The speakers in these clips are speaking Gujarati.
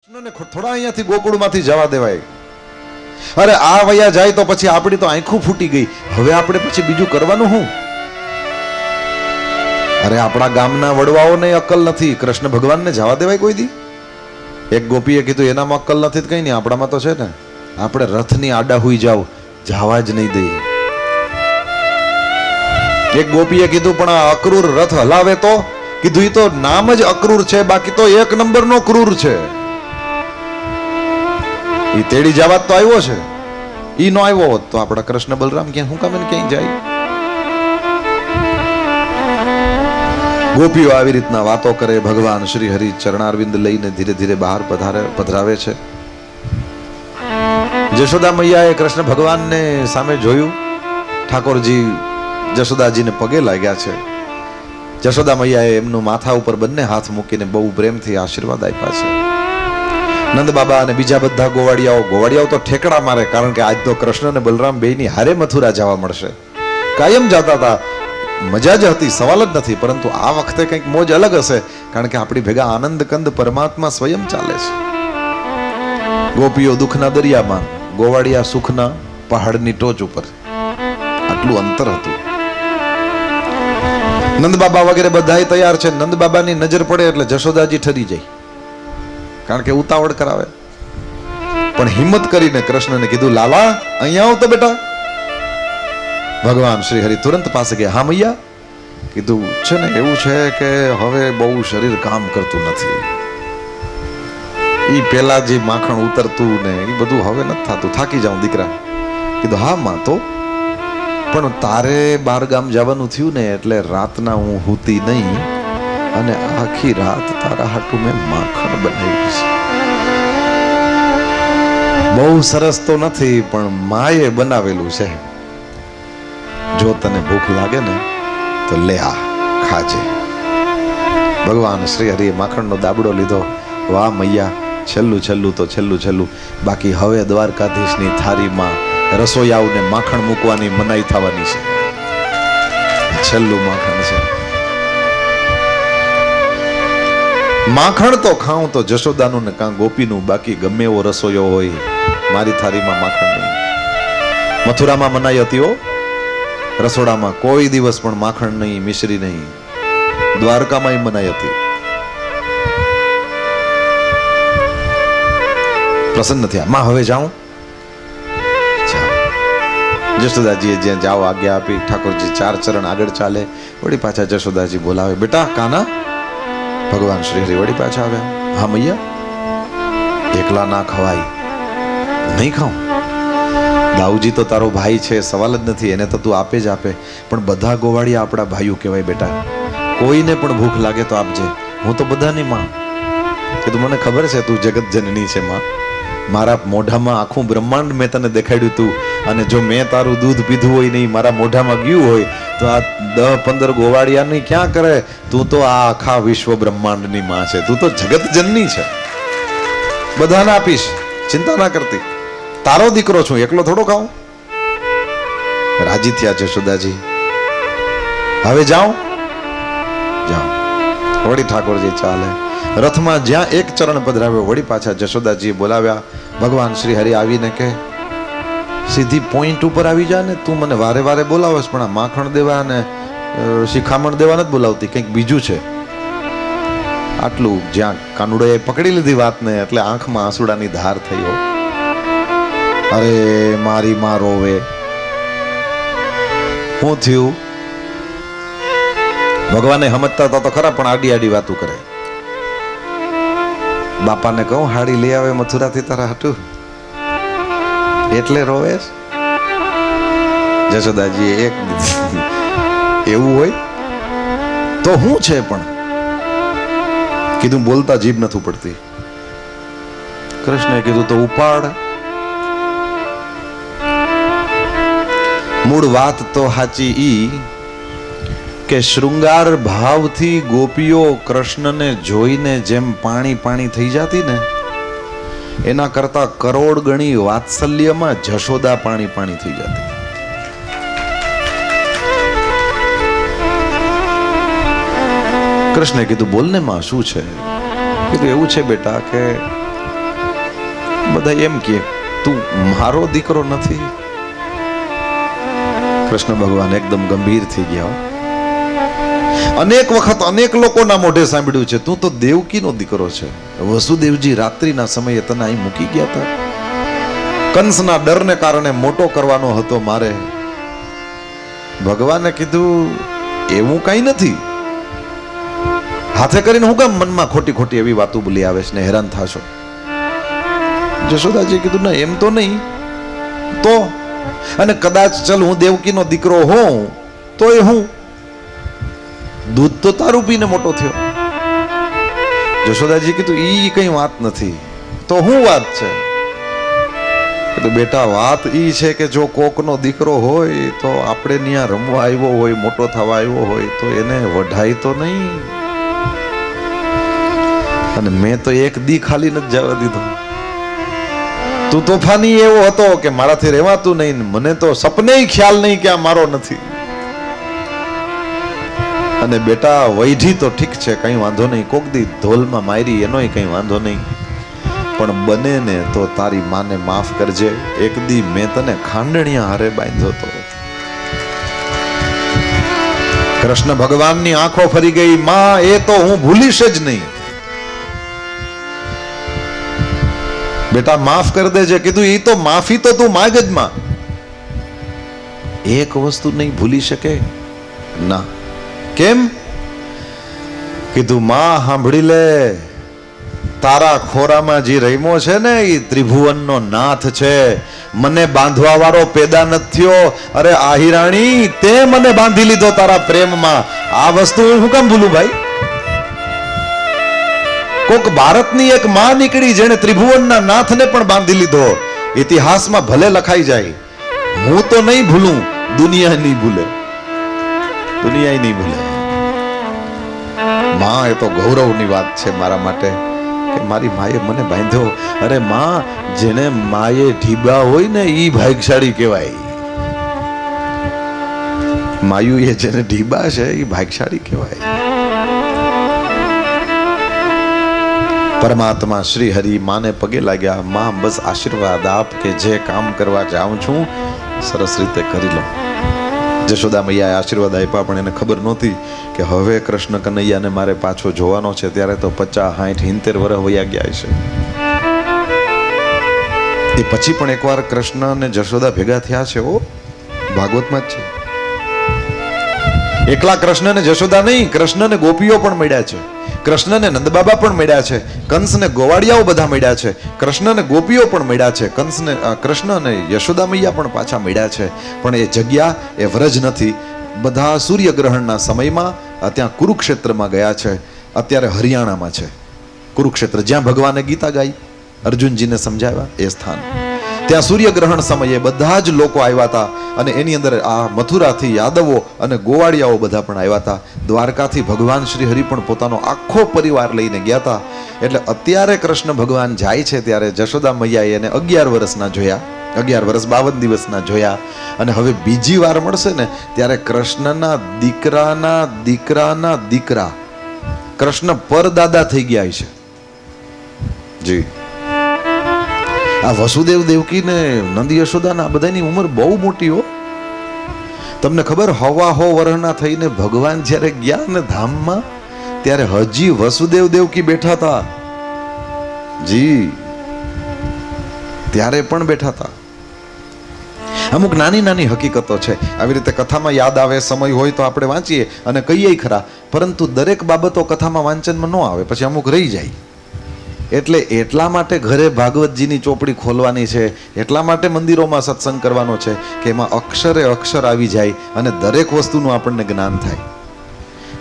થોડા અહીંયાથી ગોકુળમાંથી જવા દેવાય. અરે આ વયા જાય તો પછી આપણી તો આંખું ફૂટી ગઈ. હવે આપણે પછી બીજું કરવાનું શું? અરે આપણા ગામના વડવાઓને અક્કલ નથી, કૃષ્ણ ભગવાનને જવા દેવાય કોઈ દી? એક ગોપીએ કીધું એનામાં અક્કલ નથી કઈ નહીં, આપણામાં તો છે ને. આપણે રથની આડા હુઈ જાવ, જવા જ નહીં દઈએ. એક ગોપીએ કીધું પણ આ અક્રૂર રથ હલાવે તો? કીધું એ તો નામ જ અક્રૂર છે, બાકી તો એક નંબરનો ક્રૂર છે. ઈ તેડી જવા તો આવ્યો છે, ઈ નો આવ્યો હોત તો આપણા કૃષ્ણ બલરામ ક્યાં હું કામે ક્યાંય જાય? ગોપીઓ આવી રીતના વાતો કરે. ભગવાન શ્રી હરિ ચરણારવિંદ લઈને ધીરે ધીરે બહાર પધરાવે છે. જશોદા મૈયાએ કૃષ્ણ ભગવાનને સામે જોયું. ઠાકોરજી જશોદાજીને પગે લાગ્યા છે. જશોદા મૈયાએ એમનું માથા ઉપર બંને હાથ મૂકીને બહુ પ્રેમથી આશીર્વાદ આપ્યા છે. નંદ બાબા અને બીજા બધા ગોવાળિયાઓ તો ઠેકડા મારે, કારણ કે આજ તો કૃષ્ણ અને બલરામ બેયની હારે મથુરા જવા મળશે. કાયમ જતા હતા, મજા જ હતી, સવાલ જ નથી. પરંતુ આ વખતે કંઈક મોજ અલગ હશે, કારણ કે આપણી ભેગા આનંદ કંદ પરમાત્મા સ્વયં ચાલે છે. ગોપીઓ દુઃખના દરિયામાં, ગોવાળિયા સુખના પહાડની ટોચ ઉપર. આટલું અંતર હતું. નંદ બાબા વગેરે બધાય તૈયાર છે. નંદ બાબાની નજર પડે એટલે જશોદાજી ઠરી જાય, કારણ કે ઉતાવળ કરાવે. પણ હિંમત કરીને કૃષ્ણને કીધું, લાલા અહીંયા આવ તો બેટા. ભગવાન શ્રી હરિ તુરંત પાસે ગયા. હા મૈયા. કીધું છે ને એવું છે કે હવે બહુ શરીર કામ કરતું નથી. ઈ પેલા જે માખણ ઉતરતું ને એ બધું હવે નથી થતું, થાકી જાઉં દીકરા. કીધું હા માં. તો પણ તારે બાર ગામ જવાનું થયું ને એટલે રાતના હું હૂતી નહીં, અને આખી રાત તારા હાટું મેં માખણ બનાવ્યું છે. બહુ સરસ તો નથી, પણ માએ બનાવેલું છે. જો તને ભૂખ લાગે ને તો લે આ ખાજે. ભગવાન શ્રી હરિએ માખણનો દાબડો લીધો. વાહ મૈયા, છેલ્લું તો છેલ્લું. બાકી હવે દ્વારકાધીશની થાળીમાં રસોઈયાઓને માખણ મૂકવાની મનાઈ થવાની છે. છેલ્લું માખણ છે. માખણ તો ખાઉં તો જશોદાનું ને કાં ગોપીનું, બાકી ગમે એવો રસોઈયો હોય મારી થાળીમાં માખણ નહીં. મથુરામાં મનાઈ હતી હો, રસોડામાં કોઈ દિવસ પણ માખણ નહીં, મિશ્રી નહીં. દ્વારકામાં મનાઈ હતી. પ્રસન્ન થયા. માં હવે જાઉં? જશોદાજીએ જ્યાં જાઓ આજ્ઞા આપી. ઠાકોરજી 4 ચરણ આગળ ચાલે. વળી પાછા જશોદાજી બોલાવે, બેટા કાના. ભગવાન શ્રી હરિ વળી પાછા આવ્યા. હા મૈયા. એકલા ના ખવાય. નહીં ખાઉં. દાઉજી તો તારો ભાઈ છે, સવાલ જ નથી, એને તો તું આપે જ આપે. પણ બધા ગોવાળિયા આપણા ભાઈઓ કહેવાય બેટા. કોઈને પણ ભૂખ લાગે તો આપજે. હું તો બધાની માં. કીધું મને ખબર છે તું જગત જનની છે માં. મારા મોઢામાં આખું બ્રહ્માંડ મેં તને દેખાડ્યું તું, અને જો મેં તારું દૂધ પીધું હોય નહીં, મારા મોઢામાં ગયું હોય તો આ 10-15 ગોવાળિયાની ક્યાં કરે? તું તો આ આખા વિશ્વ બ્રહ્માંડની માં છે. તું તો જગત જનની છે. બધાને આપીશ, ચિંતા ના કરતી. તારો દીકરો છું, એકલો થોડો ખાઉં. રાજી થયા જશોદાજી. હવે જાઉં? જાઉં. વળી ઠાકોરજી ચાલે. રથમાં જ્યાં એક ચરણ પધરાવ્યો, વળી પાછા જશોદાજીએ બોલાવ્યા. ભગવાન શ્રી હરિ આવીને કે સીધી પોઈન્ટ ઉપર આવી જા ને. તું મને વારે વારે બોલાવસ, પણ આ માખણ દેવા ને શિખામણ દેવા નથી બોલાવતી, કંઈક બીજું છે. આટલું જ્યાં કાનુડોએ પકડી લીધી વાતને એટલે આંખમાં આંસુડાની ધાર થયો. અરે મારી માં રોવે. શું થયું? ભગવાને સમજતા હતા તો ખરા, પણ આડી આડી વાતું કરે. બાપાને કહું હાડી લઈ આવે મથુરાથી તારા હાટું, એટલે રોવે. જશોદાજી એક એવું હોય તો હું છે, પણ કીધું બોલતા જીભ નથી પડતી. કૃષ્ણે કીધું તો ઉપાડ. મૂળ વાત તો સાચી ઈ કે શૃંગાર ભાવથી ગોપીઓ કૃષ્ણને જોઈને જેમ પાણી થઈ જતી ને, એના કરતા કરોડ ગણી વાત્સલ્યમાં જશોદા પાણી થઈ જતી. કૃષ્ણે કીધું બોલને માં શું છે? કીધું એવું છે બેટા કે બધા એમ કે તું મારો દીકરો નથી. કૃષ્ણ ભગવાન એકદમ ગંભીર થઈ ગયા. અનેક વખત અનેક લોકોના મોઢે સાંભળ્યું છે તું તો દેવકીનો દીકરો છે. વસુદેવજી રાત્રિના સમયે તને અહીં મૂકી ગયા હતા. કંસના ડરને કારણે મોટો કરવાનો હતો મારે. ભગવાને કીધું એવું કઈ નથી. હાથે કરીને હું કામ મનમાં ખોટી ખોટી એવી વાતો બોલી આવે છે ને હેરાન થાશો. જશોદાજી કીધું ના એમ તો નહીં. તો અને કદાચ ચલ હું દેવકીનો દીકરો હોઉં તો એ હું દૂધ તો તારું પીને મોટો થયો. જશોદાજી કીધું ઈ કઈ વાત નથી. તો હું વાત છે? કીધું બેટા વાત ઈ છે કે જો કોકનો દીકરો હોય તો આપણે ત્યાં રમવા આવ્યો હોય, મોટો થવા આવ્યો હોય તો એને વઢાય તો નહીં. અને મેં તો એક દી ખાલી નથી જવા દીધો. તું તોફાની એવો હતો કે મારાથી રહેવાતું નહીં. મને તો સપને ખ્યાલ નહીં કે આ મારો નથી. અને બેટા વૈઢી તો ઠીક છે, કઈ વાંધો નહીં. કોક દી ધોલમાં મારી એનોય કઈ વાંધો નહીં. પણ બને ને તો તારી માને માફ કરજે. એક દી મેં તને ખાંડણિયા હારે બાંધ્યો તો. કૃષ્ણ ભગવાનની આંખો ફરી ગઈ. માં એ તો હું ભૂલીશ જ નહીં. બેટા માફ કરી દેજે. કીધું એ તો માફી તો તું માગ જ માં. એક વસ્તુ નહીં ભૂલી શકે ના. કેમ? કીધું માં સાંભળી લે, તારા ખોરામાં જે રમ્યો છે ને એ ત્રિભુવનનો નાથ છે. મને બાંધવા વાળો પેદા નથી થયો. અરે આહિરાણી તે મને બાંધી લીધો તારા પ્રેમમાં. આ વસ્તુ હું કેમ ભૂલું ભાઈ? કોક ભારતની એક માં નીકળી જેને ત્રિભુવનના નાથને પણ બાંધી લીધો. ઇતિહાસમાં ભલે લખાઈ જાય. હું તો નહીં ભૂલું, દુનિયા નહીં ભૂલે. દુનિયા નહીં ભૂલે. માં એ તો ગૌરવની વાત છે મારા માટે કે મારી માએ મને બાંધ્યો. અરે માં જેને માએ ઢીબા હોય ને ઈ ભાગ્યશાળી કહેવાય. માયુ એ જેને ઢીબા છે ઈ ભાગ્યશાળી કહેવાય. પરમાત્મા શ્રી હરિ માને પગે લાગ્યા. માં બસ આશીર્વાદ આપ કે જે કામ કરવા જાઉં છું સરસ રીતે કરી લો. જશોદા મૈયાએ આશીર્વાદ આપ્યા પણ એને ખબર નહોતી કે હવે કૃષ્ણ કનૈયાને મારે પાછો જોવાનો છે. ત્યારે તો 50, 60, 70 વર્ષ વયા ગયા છે. એ પછી પણ એકવાર કૃષ્ણ અને જશોદા ભેગા થયા છે. ઓ ભાગવતમાં જ છે. એકલા કૃષ્ણ ને જશોદા નહીં, કૃષ્ણને ગોપીઓ પણ મળ્યા છે. કૃષ્ણને નંદબાબા પણ મળ્યા છે. કંસને ગોવાળિયાઓ બધા મળ્યા છે. કૃષ્ણને ગોપીઓ પણ મળ્યા છે. કૃષ્ણ અને યશોદા મૈયા પણ પાછા મળ્યા છે. પણ એ જગ્યા એ વ્રજ નથી. બધા સૂર્યગ્રહણના સમયમાં ત્યાં કુરુક્ષેત્રમાં ગયા છે. અત્યારે હરિયાણામાં છે કુરુક્ષેત્ર, જ્યાં ભગવાને ગીતા ગાઈ, અર્જુનજીને સમજાવ્યા એ સ્થાન. ત્યાં સૂર્યગ્રહણ સમયે બધા જ લોકો આવ્યા હતા. અને એની અંદર આ મથુરાથી યાદવો અને ગોવાળિયાઓ બધા પણ આવ્યા હતા. દ્વારકાથી ભગવાન શ્રી હરિ પણ પોતાનો આખો પરિવાર લઈને ગયા હતા. એટલે અત્યારે કૃષ્ણ ભગવાન જાય છે ત્યારે જશોદા મૈયાએ એને 11 વર્ષના જોયા. 11 વર્ષ 52 દિવસના જોયા. અને હવે બીજી વાર મળશે ને ત્યારે કૃષ્ણના દીકરાના દીકરાના દીકરા કૃષ્ણ પરદાદા થઈ ગયા છે. જી આ વસુદેવ દેવકી ને નંદ યશોદા આ બધાની ઉંમર બહુ મોટી હો. તમને ખબર 1.5 વર્ષના થઈને ભગવાન જ્યારે ગયા ને ધામમાં ત્યારે હજી વસુદેવ દેવકી બેઠા હતા. જી ત્યારે પણ બેઠા હતા. અમુક નાની નાની હકીકતો છે. આવી રીતે કથામાં યાદ આવે, સમય હોય તો આપણે વાંચીએ અને કહીએ ખરા. પરંતુ દરેક બાબતો કથામાં વાંચનમાં ન આવે, પછી અમુક રહી જાય. એટલે એટલા માટે ઘરે ભાગવતજીની ચોપડી ખોલવાની છે. એટલા માટે મંદિરોમાં સત્સંગ કરવાનો છે કે એમાં અક્ષરે અક્ષર આવી જાય અને દરેક વસ્તુનું આપણને જ્ઞાન થાય.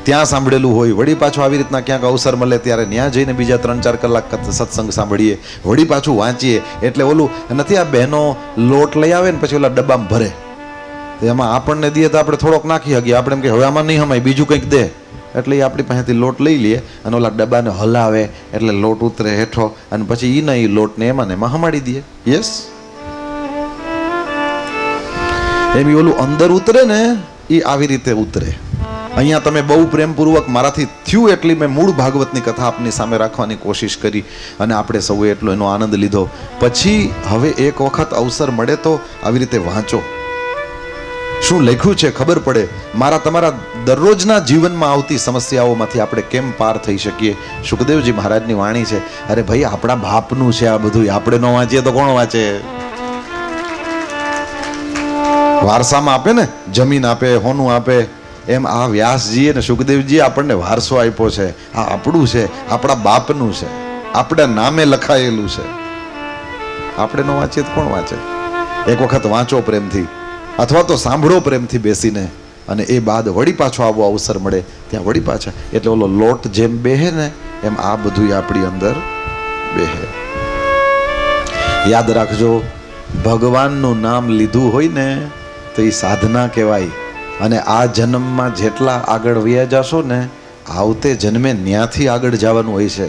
ત્યાં સાંભળેલું હોય વળી પાછું આવી રીતના ક્યાંક અવસર મળે ત્યારે ત્યાં જઈને બીજા 3-4 કલાક સત્સંગ સાંભળીએ, વળી પાછું વાંચીએ. એટલે ઓલું નથી, આ બહેનો લોટ લઈ આવે ને પછી ઓલા ડબ્બામાં ભરે, એમાં આપણને દે તો આપણે થોડોક નાખી શકીએ. આપણે એમ કે હવે આમાં નહીં હમાય, બીજું કંઈક દે. એટલે એ આપણી પાસેથી લોટ લઈ લઈએ અને ઓલા ડબ્બાને હલાવે એટલે લોટ ઉતરે હેઠો અને પછી એ નહીં લોટને એમાં ને એમાં હમાડી દઈએ. યસ, એમ ઓલું અંદર ઉતરે ને એ આવી રીતે ઉતરે. અહીંયા તમે બહુ પ્રેમપૂર્વક મારાથી થયું એટલી મેં મૂળ ભાગવતની કથા આપની સામે રાખવાની કોશિશ કરી અને આપણે સૌએ એટલો એનો આનંદ લીધો. પછી હવે એક વખત અવસર મળે તો આવી રીતે વાંચો, શું લખ્યું છે ખબર પડે. મારા તમારા દરરોજના જીવનમાં આવતી સમસ્યાઓમાંથી આપણે કેમ પાર થઈ શકીએ. સુખદેવજી મહારાજની વાણી છે. અરે ભાઈ, આપણા બાપનું છે આ બધું, આપણે ન વાંચીએ તો કોણ વાંચે? વારસામાં આપે ને, જમીન આપે, હોનું આપે, એમ આ વ્યાસજીએ ને સુખદેવજીએ આપણને વારસો આપ્યો છે. આ આપણું છે, આપણા બાપનું છે, આપણા નામે લખાયેલું છે. આપણે ન વાંચીએ તો કોણ વાંચે? એક વખત વાંચો પ્રેમથી, અથવા તો સાંભળો પ્રેમથી બેસીને, અને એ બાદ વળી પાછો આવો અવસર મળે ત્યાં વળી પાછા. એટલે ઓલો લોટ જેમ બેહે ને એમ આ બધું આપણી અંદર બેહે. યાદ રાખજો, ભગવાનનું નામ લીધું હોય ને તો એ સાધના કહેવાય. અને આ જન્મમાં જેટલા આગળ વયા જશો ને, આવતે જન્મે ન્યાથી આગળ જવાનું હોય છે.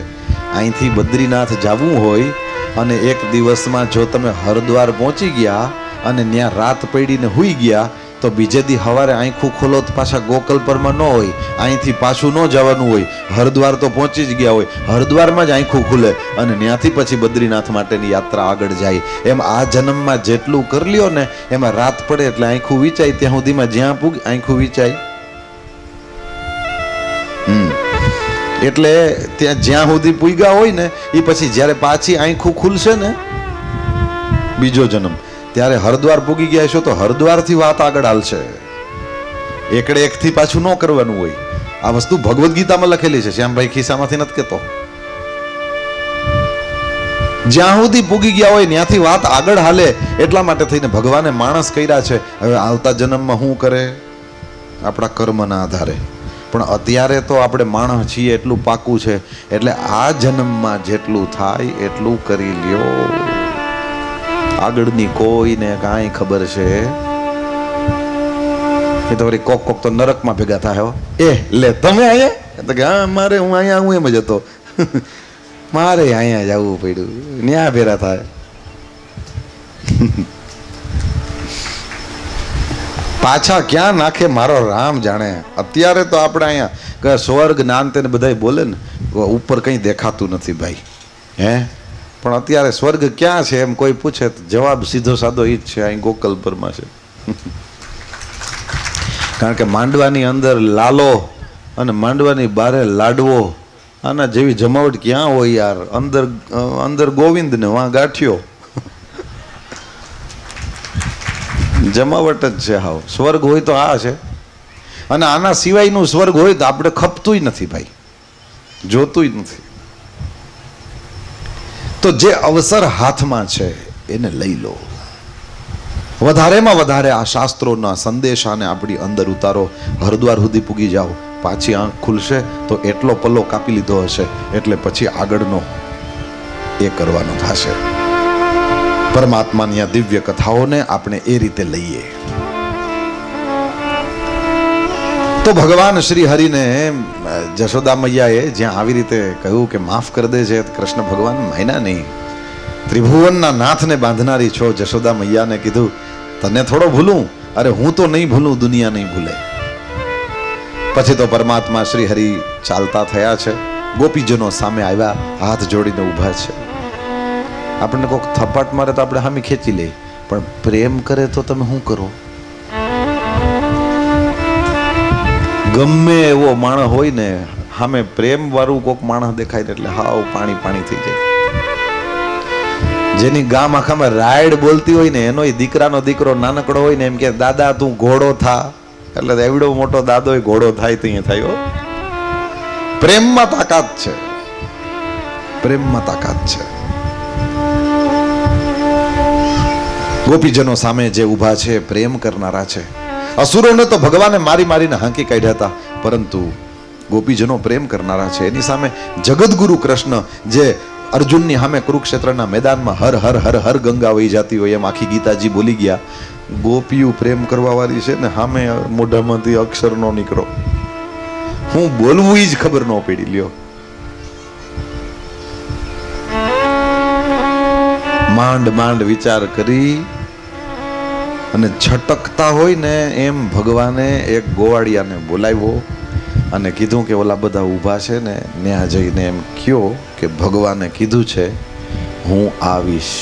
અહીંથી બદ્રીનાથ જવું હોય અને એક દિવસમાં જો તમે હરદ્વાર પહોંચી ગયા અને ત્યાં રાત પડીને હુઈ ગયા તો બીજે દી સવારે આંખું ખોલો તો પાછા ગોકલપરમાં ન હોય, અહીંથી પાછું ન જવાનું હોય. હરદ્વાર તો પહોંચી જ ગયા હોય, હરદ્વારમાં જ આંખું ખુલે અને ત્યાંથી પછી બદ્રીનાથ માટેની યાત્રા આગળ જાય. એમ આ જન્મમાં જેટલું કરી લ્યો ને, એમાં રાત પડે એટલે આંખું વિચાય, ત્યાં સુધીમાં જ્યાં પૂગ આંખું વિચાય. એટલે ત્યાં જ્યાં સુધી પૂગ્યા હોય ને એ પછી જ્યારે પાછી આંખું ખુલશે ને બીજો જન્મ, ત્યારે હરદ્વાર પૂગી ગયા છો તો હરદ્વારથી વાત આગળ હાલશે. એકડે એકથી પાછું ન કરવાનું હોય. આ વસ્તુ ભગવદ્ ગીતામાં લખેલી છે, શ્યામભાઈ ખિસ્સામાંથી નથી કહેતો. જ્યાં સુધી પૂગી ગયા હોય ત્યાંથી વાત આગળ હાલે. એટલા માટે થઈને ભગવાને માણસ કર્યા છે. હવે આવતા જન્મમાં શું કરે? આપણા કર્મના આધારે. પણ અત્યારે તો આપણે માણસ છીએ એટલું પાકું છે. એટલે આ જન્મમાં જેટલું થાય એટલું કરી લ્યો. આગળની કોઈને કાંઈ ખબર છે એ તો વળી કોક તો નરકમાં ભેગા થાય. એ લે તમે અહીંયા તો કે હા મારે હું અહીંયા હું એમ જ હતો, મારે અહીંયા જવું પડ્યું, ન્યા ભેરા થાય. પાછા ક્યાં નાખે મારો રામ જાણે. અત્યારે તો આપણે અહીંયા સ્વર્ગ નાન તેને બધા બોલે ને, ઉપર કંઈ દેખાતું નથી ભાઈ. હે પણ અત્યારે સ્વર્ગ ક્યાં છે એમ કોઈ પૂછે તો જવાબ સીધો સાદો ઈ જ છે, અહીં ગોકલપરમાં છે. કારણ કે માંડવાની અંદર લાલો અને માંડવાની બારે લાડવો, આના જેવી જમાવટ ક્યાં હોય યાર. અંદર અંદર ગોવિંદ ને વાં ગાંઠ્યો, જમાવટ જ છે હાવ. સ્વર્ગ હોય તો આ છે, અને આના સિવાયનું સ્વર્ગ હોય તો આપણે ખપતુંય નથી ભાઈ, જોતુંય નથી. તો જે અવસર હાથમાં છે એને લઈ લો. વધારેમાં વધારે આ શાસ્ત્રોના સંદેશાને આપણી અંદર ઉતારો. હરદ્વાર સુધી પૂગી જાઓ, પાછી આંખ ખુલશે તો એટલો પલ્લો કાપી લીધો હશે એટલે પછી આગળનો એ કરવાનો થશે. પરમાત્માની આ દિવ્ય કથાઓને આપણે એ રીતે લઈએ તો ભગવાન શ્રી હરિને જશોદા મૈયાએ જ્યાં આવી રીતે કહ્યું કે માફ કરી દે છે, કૃષ્ણ ભગવાન માન્યા નહીં. ત્રિભુવનના નાથને બાંધનારી છો જશોદા મૈયાને કીધું તને થોડો ભૂલું? અરે હું તો નહીં ભૂલું, દુનિયા નહીં ભૂલે. પછી તો પરમાત્મા શ્રી હરિ ચાલતા થયા છે. ગોપીજનો સામે આવ્યા, હાથ જોડીને ઊભા છે. આપણને કોઈક થપાટ મારે તો આપણે હામી ખેંચી લે, પણ પ્રેમ કરે તો તમે શું કરો? ગમે એવો માણસ હોય ને, સામે પ્રેમ વાળું કોઈક માણસ દેખાય ને એટલે હાવ પાણી પાણી થઈ જાય. જેની ગામ આખામાં રાયડ બોલતી હોય ને, એનો દીકરાનો દીકરો નાનકડો હોય ને એમ કે દાદા તું ઘોડો થા, એટલે એવડો મોટો દાદો ઘોડો થાય તો અહીંયા થાય. પ્રેમમાં તાકાત છે, પ્રેમમાં તાકાત છે. ગોપીજનો સામે જે ઊભા છે પ્રેમ કરનારા છે. અસુરોને તો ભગવાને મારી મારીને હાંકી કાઢ્યા હતા, પરંતુ ગોપીજનો પ્રેમ કરનારા છે. એની સામે જગતગુરુ કૃષ્ણ જે અર્જુનની સામે કુરુક્ષેત્રના મેદાનમાં હર હર હર હર ગંગા વહી જતી હોય એમ આખી ગીતાજી બોલી ગયા. ગોપીઓ પ્રેમ કરવા વાળી છે ને, સામે મોઢામાંથી અક્ષર નો નીકળો, હું બોલવું જ ખબર ન પડી. લ્યો માંડ માંડ વિચાર કરી અને છટકતા હોય ને એમ ભગવાને એક ગોવાળિયાને બોલાવ્યો અને કીધું કે ઓલા બધા ઊભા છે ને ત્યાં જઈને એમ કયો કે ભગવાને કીધું છે હું આવીશ.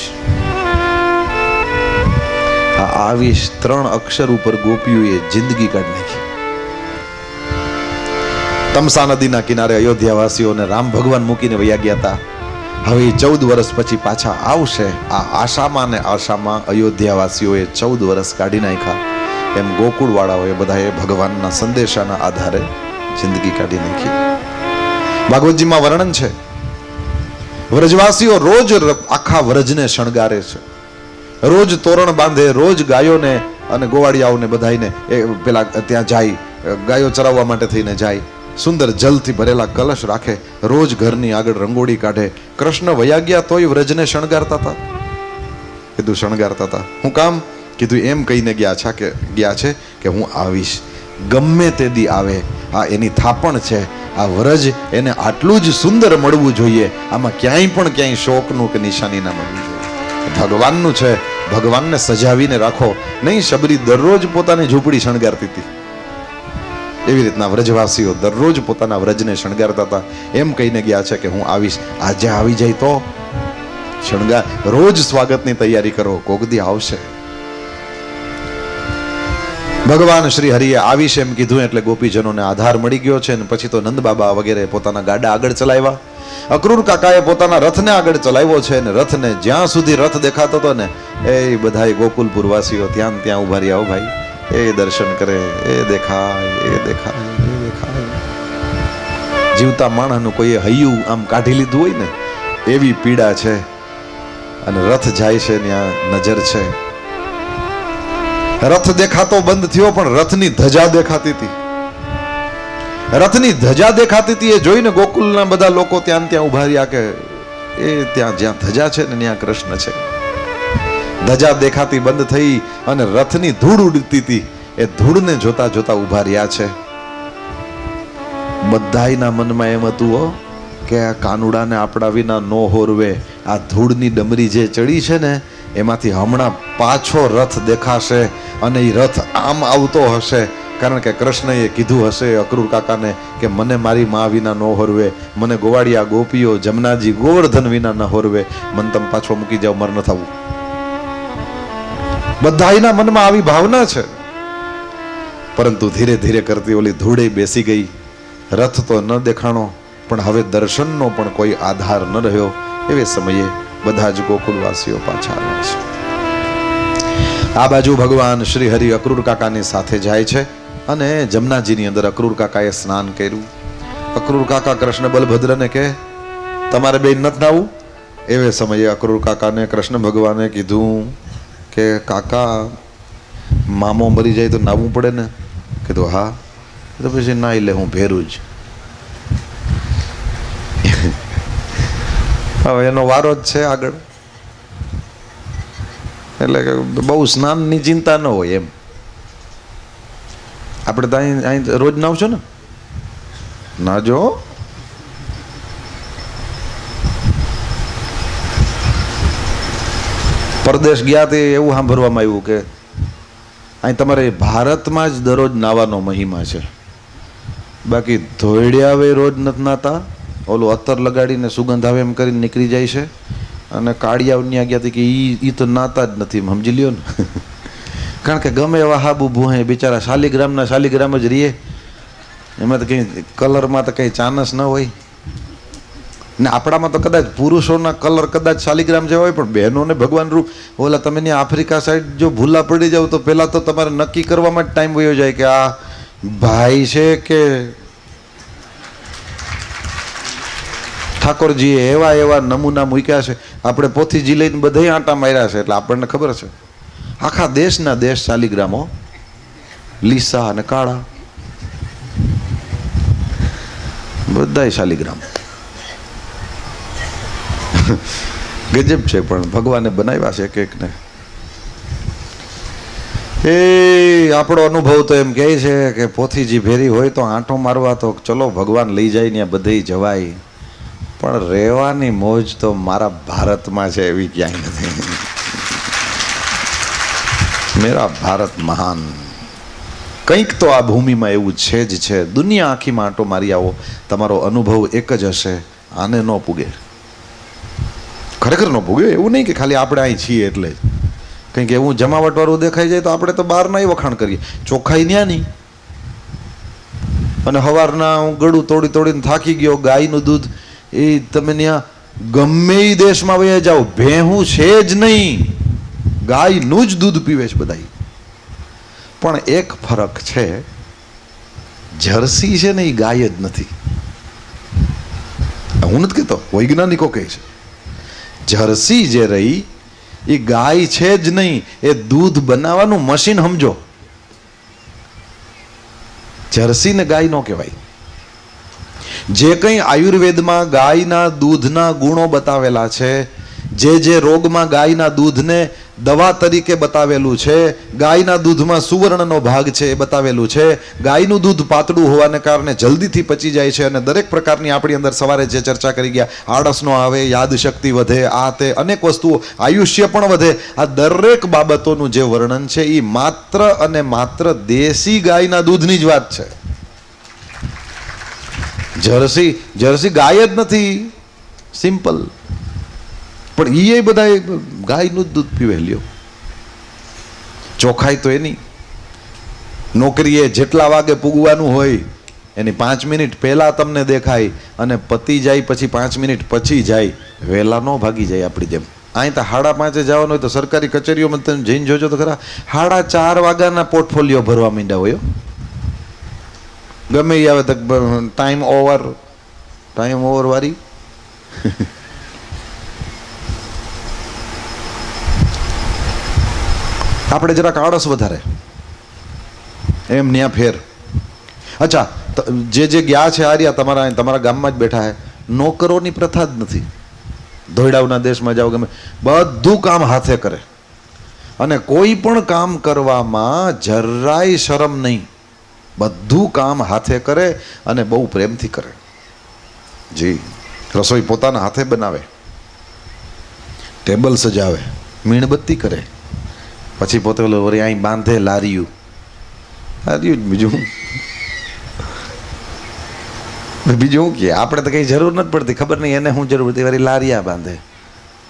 આ આવીશ 3 અક્ષર ઉપર ગોપીઓએ જિંદગી કાઢી નાખી. તમસા નદીના કિનારે અયોધ્યાવાસીઓને રામ ભગવાન મૂકીને વયા ગયા હતા. હવે 14 વર્ષ પછી પાછા આવશે. આ આશામાં ને આશામાં અયોધ્યાવાસીઓએ 14 વર્ષ કાઢી નાખ્યા. એમ ગોકુળવાળાઓએ બધાએ ભગવાનના સંદેશાના આધારે જિંદગી કાઢી નાખી. ભાગવતજીમાં વર્ણન છે, વ્રજવાસીઓ રોજ આખા વ્રજને શણગારે છે, રોજ તોરણ બાંધે, રોજ ગાયોને અને ગોવાળિયાઓને બધાઈને એ પેલા ત્યાં જાય, ગાયો ચરાવવા માટે થઈને જાય, સુંદર જલથી ભરેલા કલશ રાખે, રોજ ઘરની આગળ રંગોળી કાઢે. કૃષ્ણ વયા ગયા તોય વ્રજને શણગારતા હતા. કીધું શણગારતા હતા. હું કામ? કીધું એમ કહીને ગયા છે કે હું આવીશ, ગમે તે દી આવે. આ એની થાપણ છે. આ વ્રજ એને આટલું જ સુંદર મળવું જોઈએ. આમાં ક્યાંય શોકનું કે નિશાની ના મળવું જોઈએ. ભગવાનનું છે, ભગવાનને સજાવીને રાખો. નહીં શબરી દરરોજ પોતાની ઝૂંપડી શણગારતી હતી, એવી રીતના વ્રજવાસીઓ દરરોજ પોતાના વ્રજને શણગારતા હતા. એમ કહીને ગયા છે કે હું આવીશ. આજે આવી જાય તો શણગાર, રોજ સ્વાગતની તૈયારી કરો, કોકદી આવશે. ભગવાન શ્રી હરિએ આવીશ એમ કીધું એટલે ગોપીજનોને આધાર મળી ગયો છે. અને પછી તો નંદ બાબા વગેરે પોતાના ગાડા આગળ ચલાવ્યા. અક્રૂર કાકાએ પોતાના રથને આગળ ચલાવ્યો છે. અને રથને જ્યાં સુધી રથ દેખાતો હતો ને એ બધાય ગોકુલપુર વાસીઓ ત્યાં ઉભા રહ્યા. ભાઈ એ દર્શન કરે, એ દેખાય. જીવતા માણસનું કોઈએ હૈયું આમ કાઢી લીધું હોય ને એવી પીડા છે. અને રથ જાય છે ત્યાં નજર છે. રથ દેખાતો બંધ થયો પણ રથની ધજા દેખાતી હતી. રથની ધજા દેખાતી હતી એ જોઈને ગોકુલના બધા લોકો ત્યાં ઉભા રહ્યા કે એ ત્યાં જ્યાં ધજા છે ને ત્યાં કૃષ્ણ છે. ધજા દેખાતી બંધ થઈ અને રથની ધૂળ ઉડતી હતી. એ ધૂળને જોતા જોતા ઉભા રહ્યા છે. બધાયના મનમાં એમ હતું કે આ કાનુડાને આપણા વિના નો હોરવે. આ ધૂળની ડમરી જે ચડી છે ને એમાંથી હમણાં પાછો રથ દેખાશે અને એ રથ આમ આવતો હશે. કારણ કે કૃષ્ણએ કીધું હશે અક્રૂર કાકાને કે મને મારી મા વિના ન હોરવે, મને ગોવાળિયા ગોપીઓ જમનાજી ગોવર્ધન વિના ન હોરવે, મને તમે પાછો મૂકી જાઓ, મર ન થવું. બધાયના મનમાં આવી ભાવના છે. પરંતુ ધીરે ધીરે કરતી ઓલી ધૂળે બેસી ગઈ. રથ તો ન દેખાણો પણ હવે દર્શનનો પણ કોઈ આધાર ન રહ્યો. એવે સમયે બધા જ ગોકુલવાસીઓ પાછા આવ્યા છે. આ બાજુ ભગવાન શ્રી હરિ અક્રૂર કાકાની સાથે જાય છે અને જમનાજીની અંદર અક્રૂર કાકાએ સ્નાન કર્યું. અક્રૂર કાકા કૃષ્ણ બલભદ્રને કે તમારે બે નથી નાવું? એવે સમયે અક્રૂર કાકાને કૃષ્ણ ભગવાને કીધું કે કાકા મામો મરી જાય તો નાવું પડે ને? કીધું હા. તો પછી નાઈ લે, હું ભેરું જ. હવે એનો વારો જ છે આગળ, એટલે કે બહુ સ્નાનની ચિંતા ન હોય એમ. આપણે તો અહીં રોજ નાવશો ને? ના જો પરદેશ ગયા તે એવું સાંભળવામાં આવ્યું કે અહીં તમારે ભારતમાં જ દરરોજ નાવાનો મહિમા છે. બાકી ધોળિયાવે રોજ નથી નાતા. ઓલું અત્તર લગાડીને સુગંધ આવે એમ કરીને નીકળી જાય છે. અને કાળિયાની ગયા હતી કે ઈ તો નાતા જ નથી, સમજી લ્યો ને. કારણ કે ગમે એવા હાબુ ભૂહે બિચારા શાલિગ્રામના શાલિગ્રામ જ રહીએ. એમાં તો કંઈ કલરમાં તો કંઈ ચાનસ ન હોય ને. આપણામાં તો કદાચ પુરુષોના કલર કદાચ શાલિગ્રામ જેવા હોય પણ બહેનોને ભગવાન રૂપ. ઓલા તમે ત્યાં આફ્રિકા સાઈડ જો ભૂલા પડી જાવ તો પહેલાં તો તમારે નક્કી કરવામાં જ ટાઈમ વયો જાય કે આ ભાઈ છે કે ઠાકોરજીએ એવા નમૂના મૂક્યા છે. આપણે પોથીજી લઈને બધા આંટા માર્યા છે એટલે આપણને ખબર છે. આખા દેશના દેશ શાલિગ્રામો, લીસા અને કાળા બધાય શાલિગ્રામ. ગજબ છે પણ ભગવાને બનાવ્યા છે એક એકને. એ આપણો અનુભવ તો એમ કહે છે કે પોથીજી ભેરી હોય તો આંટો મારવા તો ચલો ભગવાન લઈ જાય ને બધે જવાય, પણ રહેવાની મોજ તો મારા ભારતમાં છે એવી ક્યાંય નથી. મેરા ભારત મહાન. કંઈક તો આ ભૂમિમાં એવું છે જ છે. દુનિયા આખીમાં આંટો મારી આવો, તમારો અનુભવ એક જ હશે, આને ન પૂગે, ખરેખર ન પૂગે. એવું નહીં કે ખાલી આપણે અહીં છીએ એટલે જ. કંઈક એવું જમાવટવાળું દેખાઈ જાય તો આપણે તો બહારના વખાણ કરીએ, ચોખ્ખાઈ ન્યા નહીં. અને સવારના હું ગળું તોડી તોડીને થાકી ગયો. ગાયનું દૂધ એ તમે ત્યાં ગમે એ દેશમાં વયા જાઓ, ભેહું છે જ નહીં, ગાયનું જ દૂધ પીવે છે બધા. પણ એક ફરક છે, જર્સી છે ને એ ગાય જ નથી. હું નથી કહેતો, વૈજ્ઞાનિકો કહે છે જર્સી જે રહી એ ગાય છે જ નહીં, એ દૂધ બનાવવાનું મશીન. સમજો, જર્સી ને ગાય નો કહેવાય. જે કંઈ આયુર્વેદમાં ગાયના દૂધના ગુણો બતાવેલા છે, જે રોગમાં ગાયના દૂધને દવા તરીકે બતાવેલું છે, ગાયના દૂધમાં સુવર્ણનો ભાગ છે એ બતાવેલું છે. ગાયનું દૂધ પાતળું હોવાને કારણે જલ્દીથી પચી જાય છે અને દરેક પ્રકારની આપણી અંદર સવારે જે ચર્ચા કરી ગયા, આળસ નો આવે, યાદશક્તિ વધે, આ તે અનેક વસ્તુઓ, આયુષ્ય પણ વધે. આ દરેક બાબતોનું જે વર્ણન છે એ માત્ર અને માત્ર દેશી ગાયના દૂધની જ વાત છે. જર્સી ગાય જ નથી, સિમ્પલ. પણ એ બધા ગાયનું જ દૂધ પીવે. લ્યો, ચોખ્ખાઈ તો એની. નોકરીએ જેટલા વાગે પૂગવાનું હોય એની 5 મિનિટ પહેલા તમને દેખાય અને પતી જાય પછી 5 મિનિટ પછી જાય. વહેલા ન ભાગી જાય આપણી જેમ. અહીં તો 5:30 જવાનું હોય તો સરકારી કચેરીઓમાં તમે જઈને જોજો તો ખરા, 4:30 વાગ્યાના પોર્ટફોલિયો ભરવા માંડ્યા હોય. ગમે એ આવે તો ટાઈમ ઓવર વાળી. આપણે જરાક આળસ વધારે, એમ ન્યા ફેર. અચ્છા, જે ગયા છે આર્યા તમારા ગામમાં જ બેઠા છે, નોકરોની પ્રથા જ નથી. ધોઈડાવના દેશમાં જાઓ, ગમે બધું કામ હાથે કરે અને કોઈ પણ કામ કરવામાં જરાય શરમ નહીં. બધું કામ હાથે કરે અને બહુ પ્રેમથી કરે. જી, રસોઈ પોતાના હાથે બનાવે, ટેબલ સજાવે, મીણબત્તી કરે, પછી પોતે વળી અહીં બાંધે લારીયું બીજું કે આપણે તો કઈ જરૂર નથી પડતી. ખબર નહીં એને શું જરૂર પડતી, વળી લારિયા બાંધે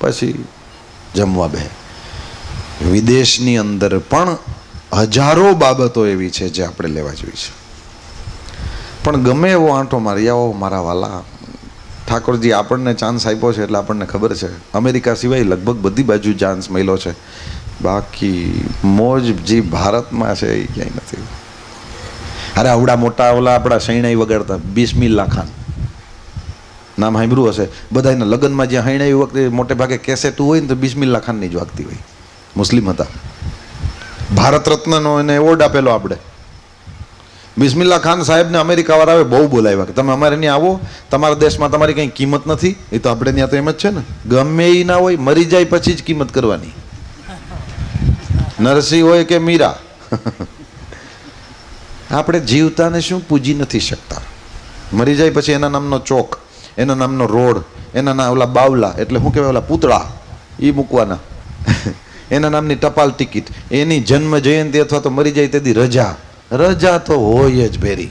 પછી જમવા બે. વિદેશની અંદર પણ હજારો બાબતો એવી છે જે આપણે લેવા જોઈએ છે. પણ ગમે એવો આંટો મારી આવો મારા વાલા, ઠાકોરજી આપણને ચાન્સ આપ્યો છે એટલે આપણને ખબર છે. અમેરિકા સિવાય લગભગ બધી બાજુ ચાન્સ મળ્યો છે, બાકી મોજ જે ભારતમાં છે એ ક્યાંય નથી. અરે આવડા મોટા ઓલા આપણા શૈણાઈ વગાડતા બિસ્મિલ્લા ખાન, નામ સાંભળ્યું હશે બધાના લગ્નમાં. જ્યાં શૈણાઈ વખતે મોટે ભાગે કેસેટ હોય ને તો બિસ્મિલ્લા ખાનની જ વાગતી હોય. મુસ્લિમ હતા, ભારત રત્નનો એને એવોર્ડ આપેલો આપણે. બિસ્મિલ્લા ખાન સાહેબને અમેરિકાવાળાએ બહુ બોલાવ્યા કે તમે અમારે ત્યાં આવો, તમારા દેશમાં તમારી કંઈ કિંમત નથી. એ તો આપણે ત્યાં તો એમ જ છે ને, ગમે એ ના હોય મરી જાય પછી જ કિંમત કરવાની. નરસિંહ હોય કે મીરા, આપણે જીવતાને શું પૂજી નથી શકતા. મરી જાય પછી એના નામનો ચોક, એના નામનો રોડ, એના ઓલા બાવલા એટલે શું કહેવાય, ઓલા પૂતળા એ મૂકવાના, એના નામની ટપાલ ટિકિટ, એની જન્મ જયંતિ અથવા તો મરી જાય તેથી રજા તો હોય જ ભેરી.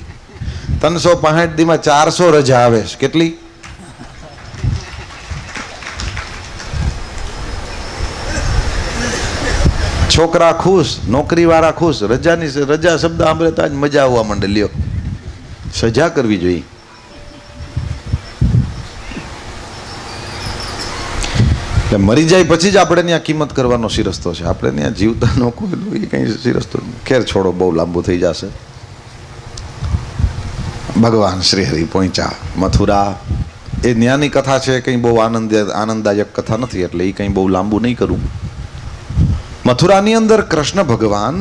365 દીમાં 400 રજા આવે. કેટલી? છોકરા ખુશ, નોકરીવાળા ખુશ. રજા શબ્દ સાંભળે તો આજ મજા આવવા માંડે. લ્યો, સજા કરવી જોઈએ. એટલે મરી જાય પછી જ આપણે ત્યાં કિંમત કરવાનો શિરસ્તો છે. આપણે ત્યાં જીવતા નો કોઈ એ કંઈ શિરસ્તો. ખેર છોડો, બહુ લાંબુ થઈ જશે. ભગવાન શ્રી હરિ પહોંચ્યા મથુરા. એ ન્યાની કથા છે, કંઈ બહુ આનંદદાયક કથા નથી, એટલે એ કંઈ બહુ લાંબુ નહીં કરું. મથુરાની અંદર કૃષ્ણ ભગવાન,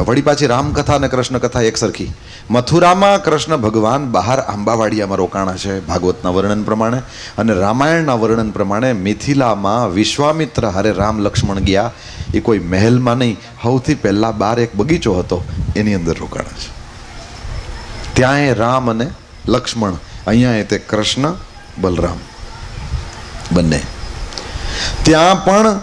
વળી પાછી રામકથા અને કૃષ્ણ કથા એક સરખી. મથુરામાં કૃષ્ણ ભગવાન બહાર આંબાવાડિયામાં રોકાણા છે ભાગવતના વર્ણન પ્રમાણે, અને રામાયણના વર્ણન પ્રમાણે મિથિલામાં વિશ્વામિત્ર હારે રામ લક્ષ્મણ ગયા. એ કોઈ મહેલમાં નહીં, સૌથી પહેલા બહાર એક બગીચો હતો એની અંદર રોકાણા છે. ત્યાં એ રામ અને લક્ષ્મણ, અહીંયા તે કૃષ્ણ બલરામ બંને. ત્યાં પણ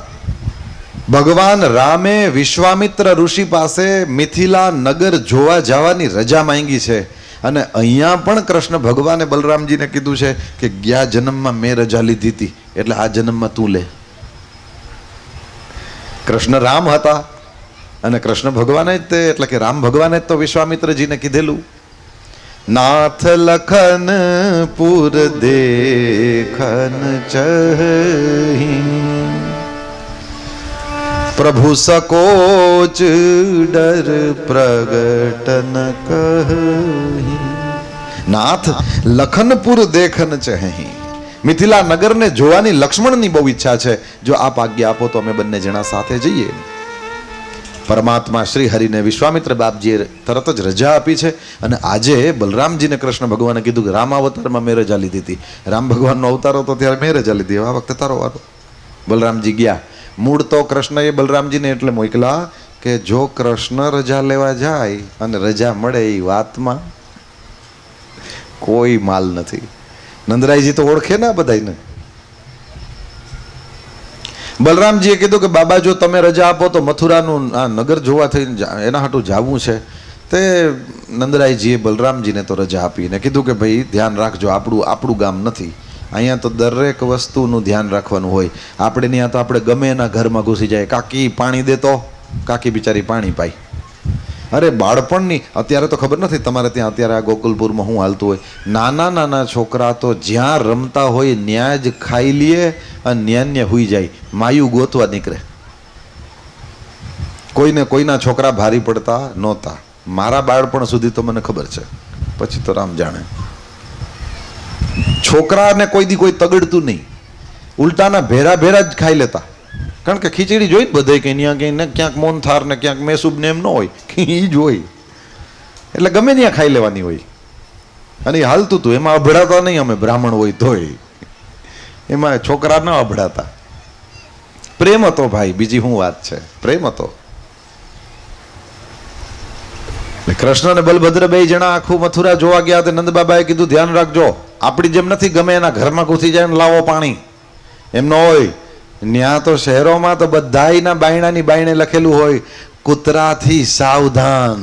ભગવાન રામે વિશ્વામિત્ર ઋષિ પાસે મિથિલા નગર જોવા જવાની રજા માંગી છે. અને અહીંયા પણ કૃષ્ણ ભગવાને બલરામજીને કીધું છે કે ગયા જન્મમાં મેં રજા લીધી હતી, એટલે આ જન્મમાં તું લે. કૃષ્ણ રામ હતા અને કૃષ્ણ ભગવાને જ તે, એટલે કે રામ ભગવાને જ તો વિશ્વામિત્રજીને કીધેલું, નાથ લખન પુર દેખન ચહી પ્રભુ સકોચ ડર પ્રગટન કહી. નાથ લખનપુર દેખન ચહી. મિથિલા નગરને જોવાની લક્ષ્મણની બહુ ઈચ્છા છે. જો આપ આજ્ઞા આપો તો અમે બંને જણા સાથે જઈએ. પરમાત્મા શ્રી હરિને વિશ્વામિત્ર બાપજીએ તરત જ રજા આપી છે. અને આજે બલરામજીને કૃષ્ણ ભગવાને કીધું કે રામ અવતારમાં મેં રજા લીધી હતી. રામ ભગવાનનો અવતાર હતો ત્યારે મેં રજા લીધી, આ વખતે તારો વારો. બલરામજી ગયા. મૂળ તો કૃષ્ણએ બલરામજીને એટલે મોકલા કે જો કૃષ્ણ રજા લેવા જાય અને રજા મળે એ વાતમાં કોઈ માલ નથી. નંદરાયજી તો ઓળખે ને બધાને. બલરામજીએ કીધું કે બાબા જો તમે રજા આપો તો મથુરાનું આ નગર જોવા થઈને એના હાટું જાવું છે. તે નંદરાયજીએ બલરામજીને તો રજા આપીને કીધું કે ભાઈ ધ્યાન રાખજો, આપણું ગામ નથી, અહીંયા તો દરેક વસ્તુનું ધ્યાન રાખવાનું હોય. આપણે ત્યાં તો આપણે ગમે એના ઘરમાં ઘૂસી જાય, કાકી પાણી દેતો, કાકી બિચારી પાણી પાય. અરે બાળપણની, અત્યારે તો ખબર નથી તમારે ત્યાં અત્યારે આ ગોકુલપુરમાં શું હાલતું હોય. નાના નાના છોકરા તો જ્યાં રમતા હોય ત્યાં જ ખાઈ લે અને ન્યાન્ય હુઈ જાય, માયું ગોતવા નીકળે. કોઈને કોઈના છોકરા ભારી પડતા નહોતા. મારા બાળપણ સુધી તો મને ખબર છે, પછી તો રામ જાણે. છોકરાને કોઈ દી કોઈ તગડતું નહીં, ઉલટાના ભેરા ભેરા જ ખાઈ લેતા. કારણ કે ખીચડી જોઈ બધે કે ત્યાં કઈ ને ક્યાંક મોનથાર ને ક્યાંક મેસૂબ ને એમ ન હોય, એ જ હોય. એટલે ગમે ત્યાં ખાઈ લેવાની હોય. અને એ હાલતું હતું, એમાં અભડાતા નહીં. અમે બ્રાહ્મણ હોય તોય એમાં છોકરા ન અભડાતા. પ્રેમ હતો ભાઈ, બીજી શું વાત છે, પ્રેમ હતો. કૃષ્ણ અને બલભદ્ર બે જણા આખું મથુરા જોવા ગયા. તે નંદ બાબાએ કીધું ધ્યાન રાખજો, આપણી જેમ નથી ગમે એના ઘરમાં ઘૂસી જાય ને લાવો પાણી, એમ ન હોય. ત્યાં તો શહેરોમાં તો બધાયના બાયણાની બાયણે લખેલું હોય કૂતરાથી સાવધાન.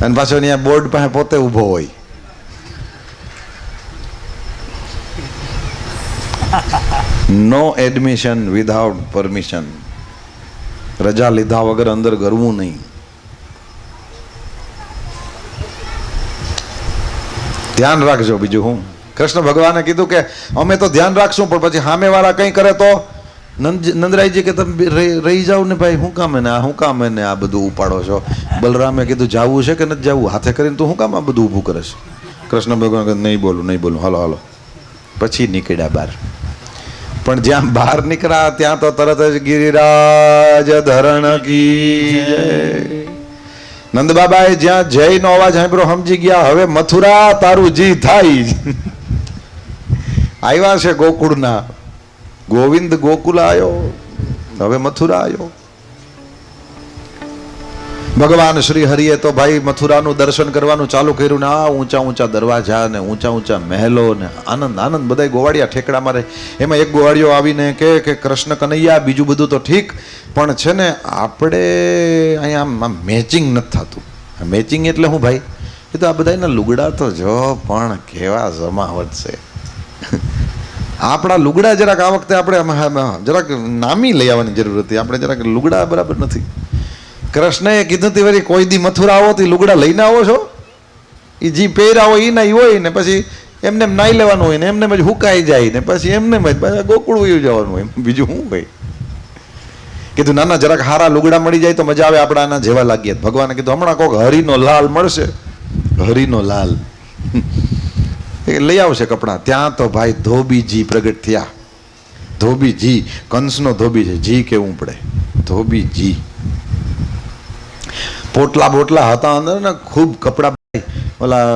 અને પાછો ત્યાં બોર્ડ પાસે પોતે ઉભો હોય. નો એડમિશન વિધાઉટ પરમિશન. રજા લીધા વગર અંદર ગરવું નહીં. ધ્યાન રાખજો. બીજું હું કૃષ્ણ ભગવાને કીધું કે અમે તો ધ્યાન રાખશું, પણ પછી સામે વાળા કઈ કરે તો નંદરાયજી કે તમે રહી જાવ ને ભાઈ, શું કામ એને શું કામ એને આ બધું ઉપાડો છો. બલરામે કીધું જાવું છે કે નથી જાવું, હાથે કરીને તું શું કામ આ બધું ઊભું કરે છે. કૃષ્ણ ભગવાન કહે નહીં બોલું, હાલો હાલો. પછી નીકળ્યા બહાર. પણ જ્યાં બહાર નીકળ્યા ત્યાં તો તરત જ ગિરિરાજ ધરણ કી જય. નંદ બાબાએ જ્યાં જયનો અવાજ સાંભળ્યો સમજી ગયા હવે મથુરા તારું જી થાય. આવ્યા છે ગોકુળના ગોવિંદ, ગોકુલ આવ્યો, હવે મથુરા આવ્યો. ભગવાન શ્રી હરિએ તો ભાઈ મથુરાનું દર્શન કરવાનું ચાલુ કર્યું ને આ ઊંચા ઊંચા દરવાજા ને ઊંચા ઊંચા મહેલો ને આનંદ આનંદ બધા ગોવાળિયા ઠેકડા મારે. એમાં એક ગોવાળિયો આવીને કે કૃષ્ણ કનૈયા, બીજું બધું તો ઠીક, પણ છે ને આપણે અહીંયા આમ મેચિંગ નથી થતું. મેચિંગ એટલે હું ભાઈ, એ તો આ બધાના લુગડા તો જો પણ કેવા જમાવટ છે. આપણા લુગડા જરાક આ વખતે આપણે જરાક નામી લઈ આવવાની જરૂર હતી. આપણે જરાક લુગડા બરાબર નથી. કૃષ્ણએ કીધું તી વળી કોઈ દી મથુરા આવો તો લુગડા લઈને આવો છો, એ જી પહેર્યા હોય એ નહીં હોય ને પછી એમને એમ નાઈ લેવાનું હોય ને એમને જ હુકાઈ જાય ને પછી એમને જ ગોકુળ વયું જવાનું હોય, બીજું શું હોય. કીધું ના ના જરાક હારા લુગડા મળી જાય તો મજા આવે, આપણા આના જેવા લાગીએ. ભગવાને કીધું હમણાં કોક હરિનો લાલ મળશે, હરિનો લાલ એ લઈ આવશે કપડાં. ત્યાં તો ભાઈ ધોબીજી પ્રગટ થયા. ધોબીજી, કંસનો ધોબી છે, જી કેવું પડે, ધોબીજી. પોટલા બોટલા હતા અંદર ને ખૂબ કપડા, ઓલા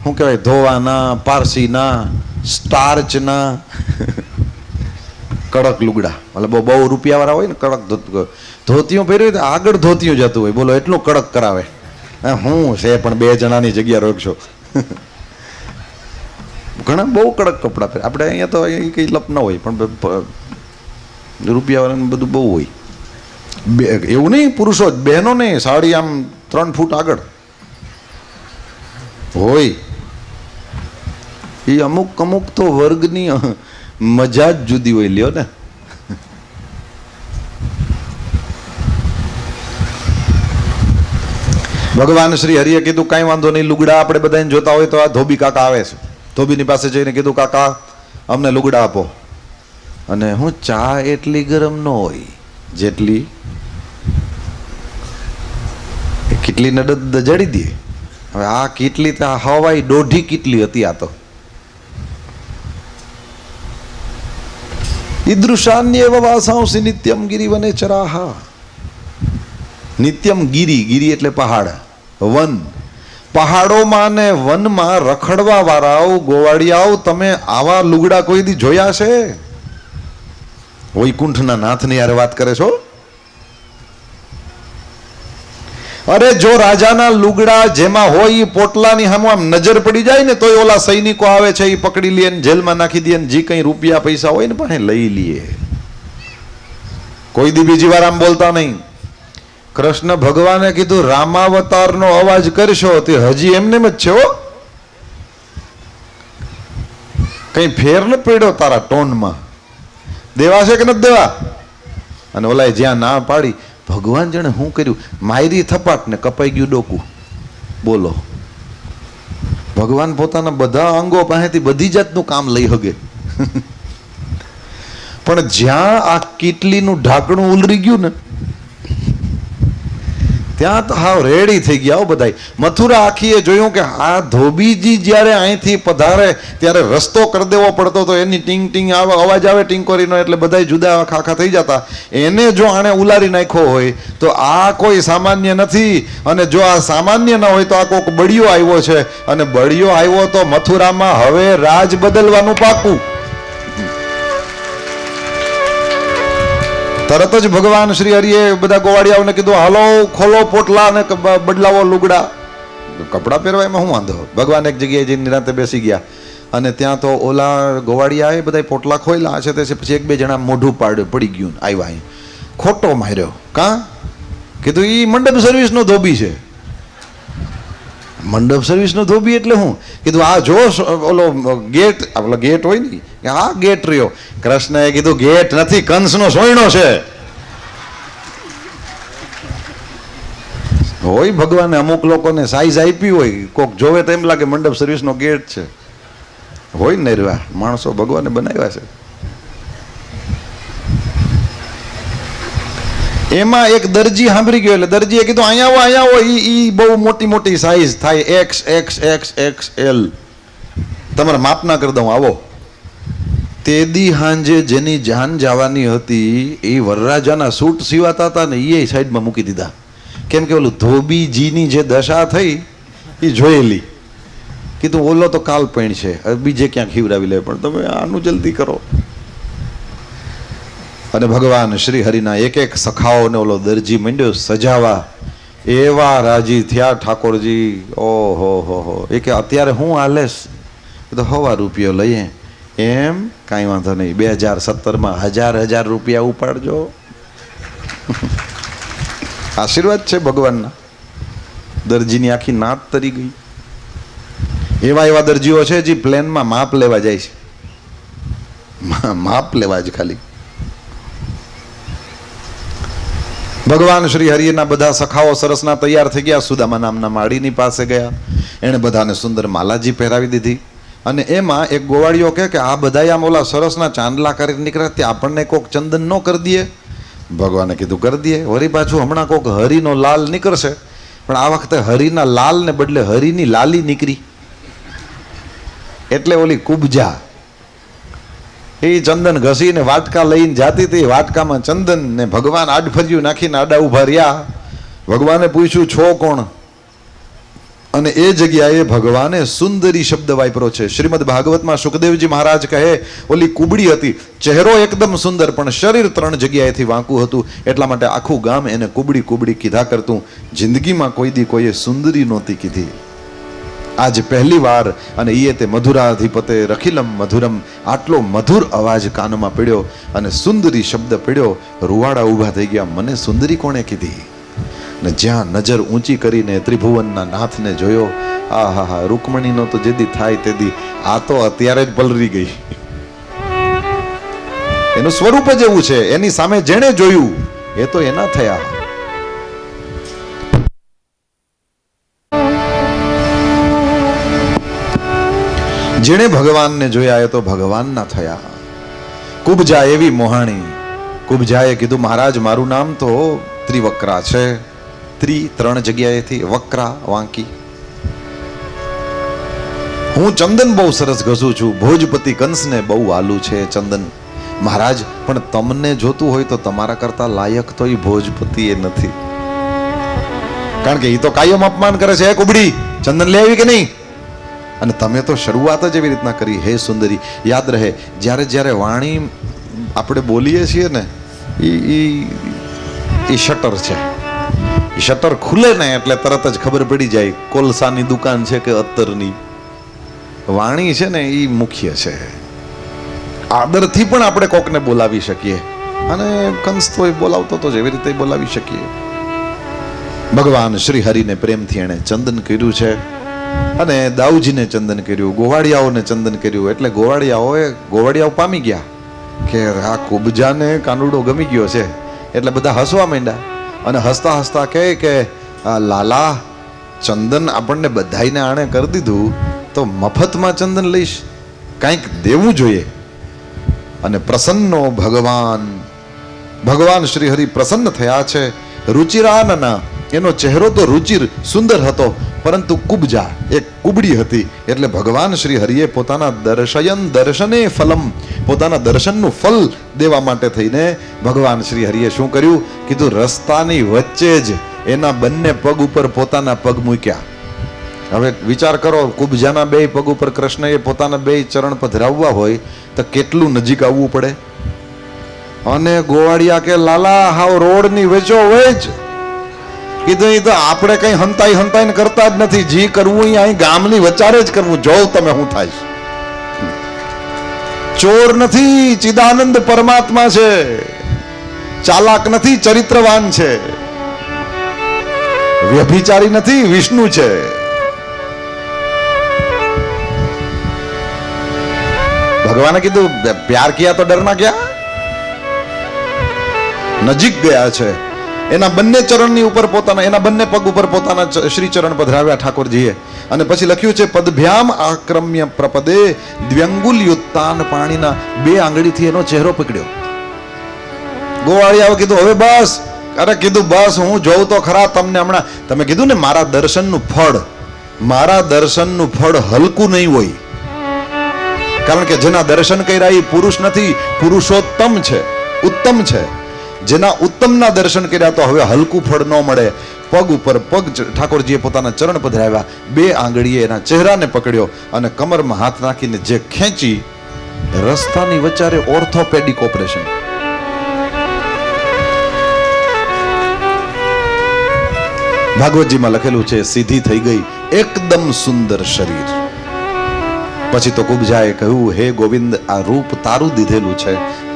શું કહેવાય ધોવાના, પારસીના, સ્ટાર્ચના, કડક લુગડા. મતલબ બહુ રૂપિયાવાળા હોય ને કડક ધોતિયું પહેર્યું તો આગળ ધોતિયું જતું હોય, બોલો એટલું કડક કરાવે. હું છે પણ બે જણાની જગ્યા રોકશો. ઘણા બહુ કડક કપડાં પહેરે. આપણે અહીંયા તો અહીં કંઈ લપ ન હોય, પણ રૂપિયાવાળાને બધું બહુ હોય. એવું નહીં પુરુષો જ, બહેનો નહીં, સાડી આમ 3 ફૂટ આગળ હોય. એ અમુક તો વર્ગની મજા જ જુદી હોય. લ્યો ને, ભગવાન શ્રી હરિએ કીધું કાંઈ વાંધો નહીં, લુગડા આપણે બધાને જોતા હોય તો આ ધોબી કાકા આવે છે. ધોબીની પાસે જઈને કીધું કાકા અમને લુગડા આપો. અને હું ચા એટલી ગરમ ન હોય જેટલી કીટલીને દજાડી દે. હવે આ કીટલી તો હવાઈ 1.5 કીટલી હતી. આ તો ઈદૃશાન્યેવ વાસાંસી નિત્યમ ગિરિવને ચરાહા. નિત્યમ ગિરી એટલે પહાડ, વન. પહાડોમાં ને વનમાં રખડવા વાળાઓ, ગોવાળિયાઓ, તમે આવા લુગડા કોઈ દી જોયા છે? વૈકુંઠના નાથની યાર વાત કરે છો? અરે જો રાજાના લુગડા જેમાં હોય એ પોટલાની સામે આમ નજર પડી જાય ને તોય ઓલા સૈનિકો આવે છે એ પકડી લે ને જેલમાં નાખી દે ને જે કઈ રૂપિયા પૈસા હોય ને પણ લઈ લઈએ. કોઈ દી બીજી વાર આમ બોલતા નહીં. કૃષ્ણ ભગવાને કીધું રામાવતારનો અવાજ કરશો તે હજી એમને જ છે. હો, કઈ ફેર ન પડ્યો તારા ટોનમાં. દેવા છે કે નથી દેવા? અને ઓલાએ જ્યાં ના પાડી, ભગવાન જાણે શું કર્યું, માયરી થપાટ ને કપાઈ ગયું ડોકું. બોલો, ભગવાન પોતાના બધા અંગો પાસેથી બધી જાતનું કામ લઈ શકે. પણ જ્યાં આ કીટલીનું ઢાંકણું ઉલરી ગયું ને ત્યાં તો હાવ રેડી થઈ ગયા બધાય. મથુરા આખીએ જોયું કે આ ધોબીજી જ્યારે અહીંથી પધારે ત્યારે રસ્તો કરી દેવો પડતો તો એની ટીંગ ટીંગ આવે, અવાજ આવે ટીંકોરીનો, એટલે બધાય જુદા ખાખા થઈ જતા. એને જો આણે ઉલારી નાખ્યો હોય તો આ કોઈ સામાન્ય નથી. અને જો આ સામાન્ય ન હોય તો આ કોઈક બળિયો આવ્યો છે. અને બળિયો આવ્યો તો મથુરામાં હવે રાજ બદલવાનું પાકું. તરત જ ભગવાન શ્રી હરિએ બધા ગોવાળિયાઓને કીધું હાલો ખોલો પોટલા અને બદલાવો લુગડા. કપડાં પહેરવા એમાં શું વાંધો? ભગવાન એક જગ્યાએ જઈને નિરાંતે બેસી ગયા અને ત્યાં તો ઓલા ગોવાળિયાએ બધા પોટલા ખોલ્યા છે. તે પછી 1-2 જણા મોઢું પડી ગયું. આવ્યા અહીં ખોટો માર્યો. કાં? કીધું એ મંડપ સર્વિસનો ધોબી છે. મંડપ સર્વિસનો ધોબી એટલે શું? કીધું આ જો ઓલો ગેટ હોય ને કે આ ગેટ રહ્યો. કૃષ્ણએ કીધું ગેટ નથી, કંસનો સોયણો છે. હોય ભગવાને અમુક લોકોને સાઈઝ આપી હોય, કોક જોવે તો એમ લાગે મંડપ સર્વિસનો ગેટ છે. હોય ને રહેવા માણસો ભગવાને બનાવ્યા છે. એમાં એક દરજી સાંભળી ગયો એટલે દરજીએ કીધું અહીંયા આવો. ઈ બહુ મોટી સાઈઝ થાય, XXXXL. તમારે માપના કરી દઉં, આવો. તે દી હાંજે જેની જાન જવાની હતી એ વરરાજાના સૂટ સીવાતા હતા ને એ સાઈડમાં મૂકી દીધા. કેમ કે ઓલું ધોબીજીની જે દશા થઈ એ જોયેલી. કીધું ઓલો તો કાલપણ છે, બીજે ક્યાંક ખીવડાવી લે, પણ તમે આનું જલ્દી કરો. અને ભગવાન શ્રી હરિના એક સખાઓને ઓલો દરજી મંડ્યો સજાવા. એવા રાજી થયા ઠાકોરજી. ઓહો હો. એ કે અત્યારે હું હાલેશ? તો 1,000 રૂપિયો લઈએ. એમ? કાંઈ વાંધો નહીં, 2017માં 1000 રૂપિયા ઉપાડજો. આશીર્વાદ છે ભગવાનના. દરજીની આખી નાત તરી ગઈ. એવા દરજીઓ છે જે પ્લેનમાં માપ લેવા જાય છે. માપ લેવા જ ખાલી. ભગવાન શ્રી હરિના બધા સખાઓ સરસના તૈયાર થઈ ગયા. સુદામા નામના માળીની પાસે ગયા. એણે બધાને સુંદર માલાજી પહેરાવી દીધી. અને એમાં એક ગોવાળીઓ કે આ બધા આમ ઓલા સરસના ચાંદલા કરી નીકળ્યા, ત્યાં આપણને કોક ચંદન ન કરી દઈએ? ભગવાને કીધું કરી દઈએ. વળી પાછું હમણાં કોક હરિનો લાલ નીકળશે, પણ આ વખતે હરિના લાલ ને બદલે હરિની લાલી નીકળી. એટલે ઓલી કુબજા એ ચંદન ઘસીને વાટકા લઈને જાતી હતી. વાટકામાં ચંદન ને ભગવાન આડફર્યું નાખીને આડા ઉભા રહ્યા. ભગવાને પૂછ્યું છો કોણ? અને એ જગ્યાએ ભગવાને સુંદરી શબ્દ વાપરો છે. શ્રીમદ ભાગવતમાં સુખદેવજી મહારાજ કહે ઓલી કુબડી હતી, ચહેરો એકદમ સુંદર પણ શરીર 3 જગ્યાએથી વાંકું હતું. એટલા માટે આખું ગામ એને કુબડી કીધા કરતું. જિંદગીમાં કોઈ દી કોઈએ સુંદરી નહોતી કીધી. આજ પહેલી વાર અને ઈએ તે મધુરાધિપતે રખિલમ મધુરમ, આટલો મધુર અવાજ કાનમાં પડ્યો અને સુંદરી શબ્દ પડ્યો. રૂવાડા ઊભા થઈ ગયા. મને સુંદરી કોણે કીધી? ને જ્યાં નજર ઊંચી કરીને ત્રિભુવનના નાથને જોયો, આ હા હા, રૂકમણીનો તો જેદી થાય તેદી, આ તો અત્યારે જ પલરી ગઈ. એનું સ્વરૂપ જ એવું છે. એની સામે જેણે જોયું એ તો એના થયા. જેણે ભગવાનને જોયા એ તો ભગવાનના થયા. કુબજા એવી મોહાણી. કુબજાએ કીધું, મહારાજ મારું નામ તો ત્રિવક્રા છે. ત્રણ જગ્યાએથી, વક્રા વાંકી. હું ચંદન બહુ સરસ ઘસું છું. ભોજપતિ કંસને બહુ વાલું છે ચંદન. મહારાજ પણ તમને જોતું હોય તો તમારા કરતા લાયક તો એ ભોજપતિ એ નથી. કારણ કે એ તો કાયમ અપમાન કરે છે. કુબડી, ચંદન લઈ આવી કે નહીં? અને તમે તો શરૂઆત જ એવી રીતના કરી. હે સુંદરી, યાદ રહે, જ્યારે જ્યારે વાણી આપણે બોલીએ છીએ ને, એ શટર છે. એ શટર ખુલે ને એટલે તરત જ ખબર પડી જાય કોલસાની દુકાન છે કે અત્તરની. વાણી છે ને એ મુખ્ય છે. આદરથી પણ આપણે કોકને બોલાવી શકીએ. અને કંસ તો એ બોલાવતો તો એવી રીતે બોલાવી શકીએ. ભગવાન શ્રી હરિને પ્રેમથી એણે ચંદન કર્યું છે. અને દાઉજીને ચંદન કર્યું, ગોવાળિયાઓને ચંદન કર્યું. એટલે ગોવાળિયાઓ પામી ગયા કે આ કુબજાને કાનુડો ગમી ગયો છે. એટલે બધા હસવા માંડ્યા. અને હસતા હસતા કહે કે લાલા, ચંદન આપણને બધાઈને આણે કરી દીધું તો મફતમાં ચંદન લઈશ, કંઈક દેવું જોઈએ. અને પ્રસન્નો ભગવાન શ્રી હરિ પ્રસન્ન થયા છે. રુચિરાનના, એનો ચહેરો તો રુચિર સુંદર હતો, પરંતુ કુબજા એક કુબડી હતી. એટલે ભગવાન શ્રી હરિએ પોતાના દર્શને ફલમ, પોતાના દર્શનનું ફલ દેવા માટે થઈને ભગવાન શ્રી હરિએ શું કર્યું? કીધું, રસ્તાની વચ્ચે જ એના બંને પગ ઉપર પોતાના પગ મૂક્યા. હવે વિચાર કરો, કુબજાના બે પગ ઉપર કૃષ્ણએ પોતાના બે ચરણ પધરાવવા હોય તો કેટલું નજીક આવવું પડે. અને ગોવાળિયા કે લાલા, હાવ રોડની વેચો વેચ. કીધું, એ તો આપણે કઈ હંતાઈને કરતા જ નથી. જી કરવું અહીં ગામની વચારે જ કરવું. જોઉં તમે શું થાય. ચોર નથી, ચિદાનંદ પરમાત્મા છે. ચાલાક નથી, ચરિત્રવાન છે. વ્યભિચારી નથી, વિષ્ણુ છે. ભગવાને કીધું, પ્યાર કિયા તો ડરના ક્યાં. નજીક ગયા છે. એના બંને ચરણની ઉપર પોતાના, એના બંને પગ ઉપર પોતાના શ્રી ચરણ પધરાવ્યા ઠાકોરજીએ. અને પછી લખ્યું છે, પદભ્યામ આક્રમ્ય પ્રપદે દ્વ્યંગુલ્યુત્તાન પાણીના, બે આંગળીથી એનો ચહેરો પકડ્યો. ગોવાળિયાએ કીધું, હવે બસ. અરે કીધું, બસ, હું જોઉં તો ખરા તમને હમણાં. તમે કીધું ને મારા દર્શનનું ફળ હલકું નહીં હોય. કારણ કે જેના દર્શન કર્યા એ પુરુષ નથી, પુરુષોત્તમ છે, ઉત્તમ છે. જેના ઉત્તમના દર્શન કર્યા તો હવે હલકું ફળ ન મળે. પગ ઉપર પગ ઠાકોરજીએ પોતાના ચરણ પધરાવ્યા. બે આંગળીએ એના ચહેરાને પકડ્યો અને કમરમાં હાથ નાખીને જે ખેંચી, રસ્તાની વચારે ઓર્થોપેડિક ઓપરેશન. ભાગવતજીમાં લખેલું છે, સીધી થઈ ગઈ, એકદમ સુંદર શરીર. પછી તો કુબજાએ કહ્યું, હે ગોવિંદ, આ રૂપ તારું દીધેલું છે,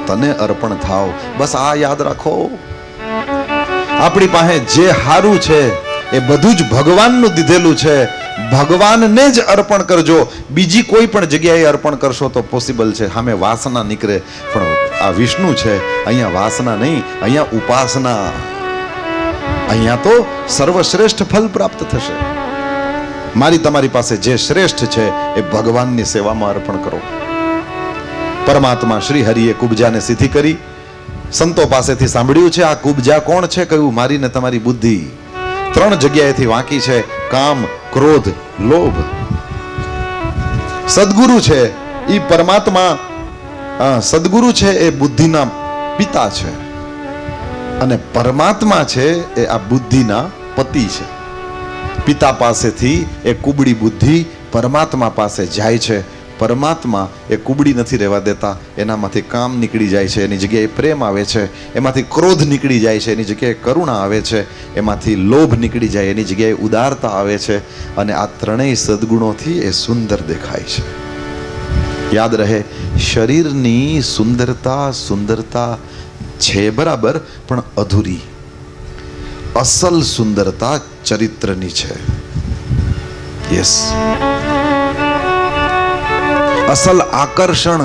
તને અર્પણ થાવ. બસ આ યાદ રાખો, આપણી પાસે જે હારું છે એ બધું જ ભગવાનનું દીધેલું છે. ભગવાનને જ અર્પણ કરજો. બીજી કોઈ પણ જગ્યાએ અર્પણ કરશો તો પોસિબલ છે, સામે વાસના નીકળે. પણ આ વિષ્ણુ છે, અહીંયા વાસના નહીં, અહીંયા ઉપાસના. અહીંયા તો સર્વશ્રેષ્ઠ ફલ પ્રાપ્ત થશે. મારી તમારી પાસે જે શ્રેષ્ઠ છે એ ભગવાનની સેવામાં અર્પણ કરો. પરમાત્મા શ્રી હરિએ કુબજાને સીધી કરી. સંતો પાસેથી સાંભળ્યું છે, આ કુબજા કોણ છે? કહ્યું, મારી ને તમારી બુદ્ધિ 3 જગ્યાએથી વાંકી છે. કામ, ક્રોધ, લોભ. સદગુરુ છે એ પરમાત્મા, સદગુરુ છે એ બુદ્ધિના પિતા છે. અને પરમાત્મા છે એ આ બુદ્ધિના પતિ છે. પિતા પાસેથી એ કુબડી બુદ્ધિ પરમાત્મા પાસે જાય છે. પરમાત્મા એ કુબડી નથી રહેવા દેતા. એનામાંથી કામ નીકળી જાય છે, એની જગ્યાએ પ્રેમ આવે છે. એમાંથી ક્રોધ નીકળી જાય છે, એની જગ્યાએ કરુણા આવે છે. એમાંથી લોભ નીકળી જાય, એની જગ્યાએ ઉદારતા આવે છે. અને આ ત્રણેય સદગુણોથી એ સુંદર દેખાય છે. યાદ રહે, શરીરની સુંદરતા છે બરાબર, પણ અધૂરી. અસલ સુંદરતા ચરિત્રની છે. યસ, અસલ આકર્ષણ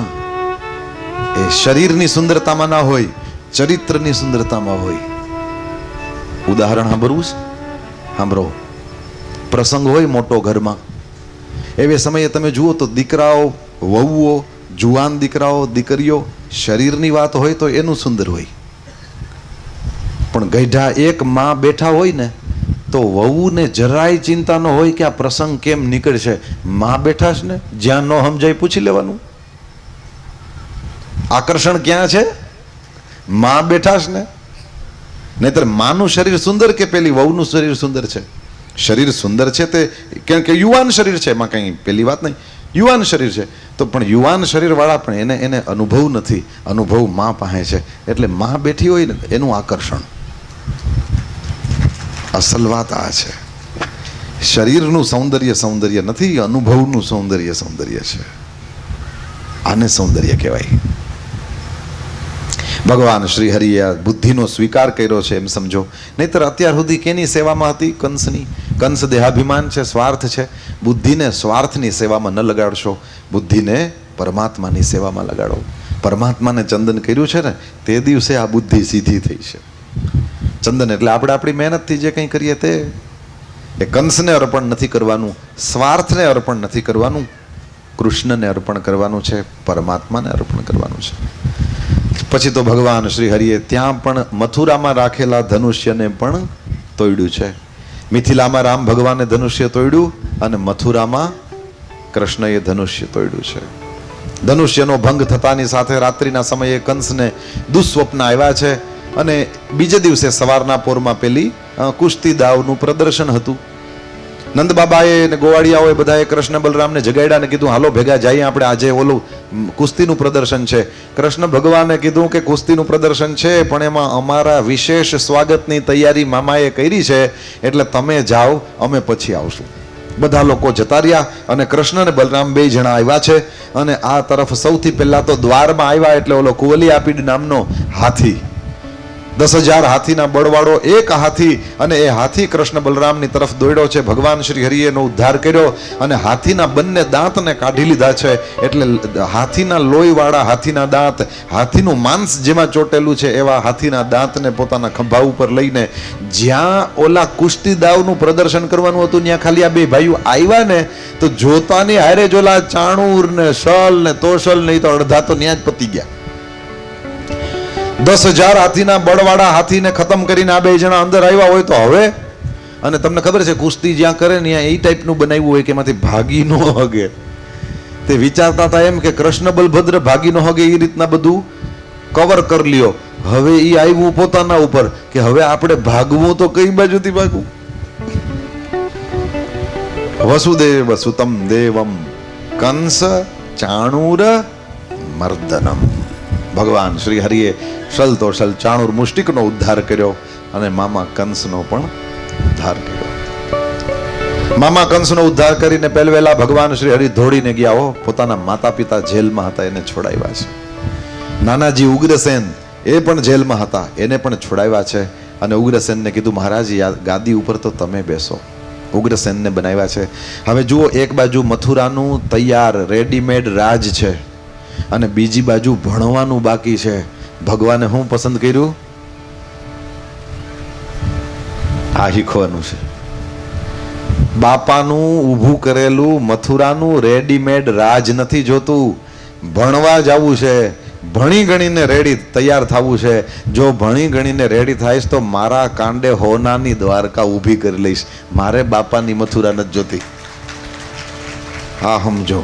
એ શરીરની સુંદરતામાં ના હોય, ચરિત્રની સુંદરતામાં હોય. ઉદાહરણ સાંભળવું છે? સાંભળો. પ્રસંગ હોય મોટો ઘરમાં, એવે સમયે તમે જુઓ તો દીકરાઓ, વહુઓ, જુવાન દીકરાઓ, દીકરીઓ, શરીરની વાત હોય તો એનું સુંદર હોય. પણ ગઈઢા એક માં બેઠા હોય ને તો વહુને જરાય ચિંતા ન હોય કે આ પ્રસંગ કેમ નીકળશે. માં બેઠા છે ને, જ્યાં ન સમજાય પૂછી લેવાનું. આકર્ષણ ક્યાં છે? માં બેઠા છે ને. નહીતર માનું શરીર સુંદર કે પેલી વહુનું શરીર સુંદર છે? શરીર સુંદર છે તે કેમ કે યુવાન શરીર છે, એમાં કઈ પેલી વાત નહીં. યુવાન શરીર છે તો પણ યુવાન શરીર વાળા પણ એને અનુભવ નથી. અનુભવ માં પાસે છે. એટલે માં બેઠી હોય ને એનું આકર્ષણ. અસલ વાત આ છે. શરીરનું સૌંદર્ય નથી, અનુભવનું સૌંદર્ય છે. આને સૌંદર્ય કહેવાય. ભગવાન શ્રી હરિએ બુદ્ધિનો સ્વીકાર કર્યો છે એમ સમજો. નહીતર અત્યાર સુધી કેની સેવામાં હતી? કંસની. કંસ દેહાભિમાન છે, સ્વાર્થ છે. બુદ્ધિને સ્વાર્થની સેવામાં ન લગાડશો, બુદ્ધિને પરમાત્માની સેવામાં લગાડો. પરમાત્માને ચંદન કર્યું છે ને તે દિવસે આ બુદ્ધિ સીધી થઈ છે. ચંદન એટલે આપણે આપણી મહેનતથી જે કંઈ કરીએ તે. એ કંસને અર્પણ નથી કરવાનું, સ્વાર્થને અર્પણ નથી કરવાનું, કૃષ્ણને અર્પણ કરવાનું છે, પરમાત્માને અર્પણ કરવાનું છે. પછી તો ભગવાન શ્રી હરિએ ત્યાં પણ મથુરામાં રાખેલા ધનુષ્યને પણ તોડ્યું છે. મિથિલામાં રામ ભગવાને ધનુષ્ય તોડ્યું અને મથુરામાં કૃષ્ણએ ધનુષ્ય તોડ્યું છે. ધનુષ્યનો ભંગ થતાની સાથે રાત્રિના સમયે કંસને દુસ્વપ્ન આવ્યા છે અને બીજે દિવસે સવારના પોરમાં પેલી કુસ્તી દાવનું પ્રદર્શન હતું. નંદ બાબાએ ને ગોવાળિયાઓએ બધાએ કૃષ્ણ બલરામને જગાડ્યા ને કીધું હાલો ભેગા જઈએ આપણે, આજે ઓલું કુસ્તીનું પ્રદર્શન છે. કૃષ્ણ ભગવાને કીધું કે કુસ્તીનું પ્રદર્શન છે પણ એમાં અમારા વિશેષ સ્વાગતની તૈયારી મામાએ કરી છે, એટલે તમે જાઓ, અમે પછી આવશું. બધા લોકો જતા રહ્યા અને કૃષ્ણ અને બલરામ બે જણા આવ્યા છે. અને આ તરફ સૌથી પહેલા તો દ્વારમાં આવ્યા એટલે ઓલો કુવલિયાપીડ નામનો હાથી, 10,000 હાથીના બળવાળો એક હાથી, અને એ હાથી કૃષ્ણ બલરામની તરફ દોડ્યો છે. ભગવાન શ્રી હરિએ એનો ઉદ્ધાર કર્યો અને હાથીના બંને દાંતને કાઢી લીધા છે. એટલે હાથીના લોહીવાળા હાથીના દાંત, હાથીનું માંસ જેમાં ચોટેલું છે એવા હાથીના દાંતને પોતાના ખંભા ઉપર લઈને જ્યાં ઓલા કુસ્તી દાવનું પ્રદર્શન કરવાનું હતું ત્યાં ખાલી આ બે ભાઈઓ આવ્યા ને તો જોતાની હારે જ ઓલા ચાણૂર ને શલ ને તોશલ ને તો અડધા તો ત્યાં જ પતી ગયા. 10,000 હાથીના બળવાળા હાથીને ખતમ કરીને આ બે જણા અંદર આવ્યા હોય તો હવે. અને તમને ખબર છે કુસ્તી જ્યાં કરે ને ત્યાં એ ટાઈપનું બનાવ્યું હોય કે એમાંથી ભાગી ન હગે. તે વિચારતા હતા એમ કે કૃષ્ણ બલભદ્ર ભાગી ન હગે એ રીતના બધું કવર કરી લ્યો. હવે એ આવ્યું પોતાના ઉપર કે હવે આપણે ભાગવું તો કઈ બાજુથી ભાગવું. વસુદેવ સુતમ દેવમ કંસ ચાણૂર મર્દનમ. ભગવાન શ્રી હરિએ શલ તો શલ ચાણૂર મુષ્ટિકનો ઉદ્ધાર કર્યો અને મામા કંસનો પણ ઉદ્ધાર કર્યો. મામા કંસનો ઉદ્ધાર કરીને પહેલવેલા ભગવાન શ્રી હરિ દોડીને ગયા હો. પોતાના માતા પિતા જેલમાં હતા એને છોડાવ્યા છે. નાનાજી ઉગ્રસેન એ પણ જેલમાં હતા, એને પણ છોડાવ્યા છે. અને ઉગ્રસેનને કીધું મહારાજ ગાદી ઉપર તો તમે બેસો. ઉગ્રસેનને બનાવ્યા છે. હવે જુઓ, એક બાજુ મથુરાનું તૈયાર રેડીમેડ રાજ છે અને બીજી બાજુ ભણવાનું બાકી છે. ભગવાને શું પસંદ કર્યું? આ શીખવાનું છે. બાપાનું ઊભું કરેલું મથુરાનું રેડીમેડ રાજ નથી જોતું, ભણવા જવું છે. ભણી ગણીને રેડી તૈયાર થવું છે. જો ભણી ગણીને રેડી થાઈશ તો મારા કાંડે હોનાની દ્વારકા ઊભી કરી લઈશ. મારે બાપાની મથુરા નથી જોતી. હા સમજો.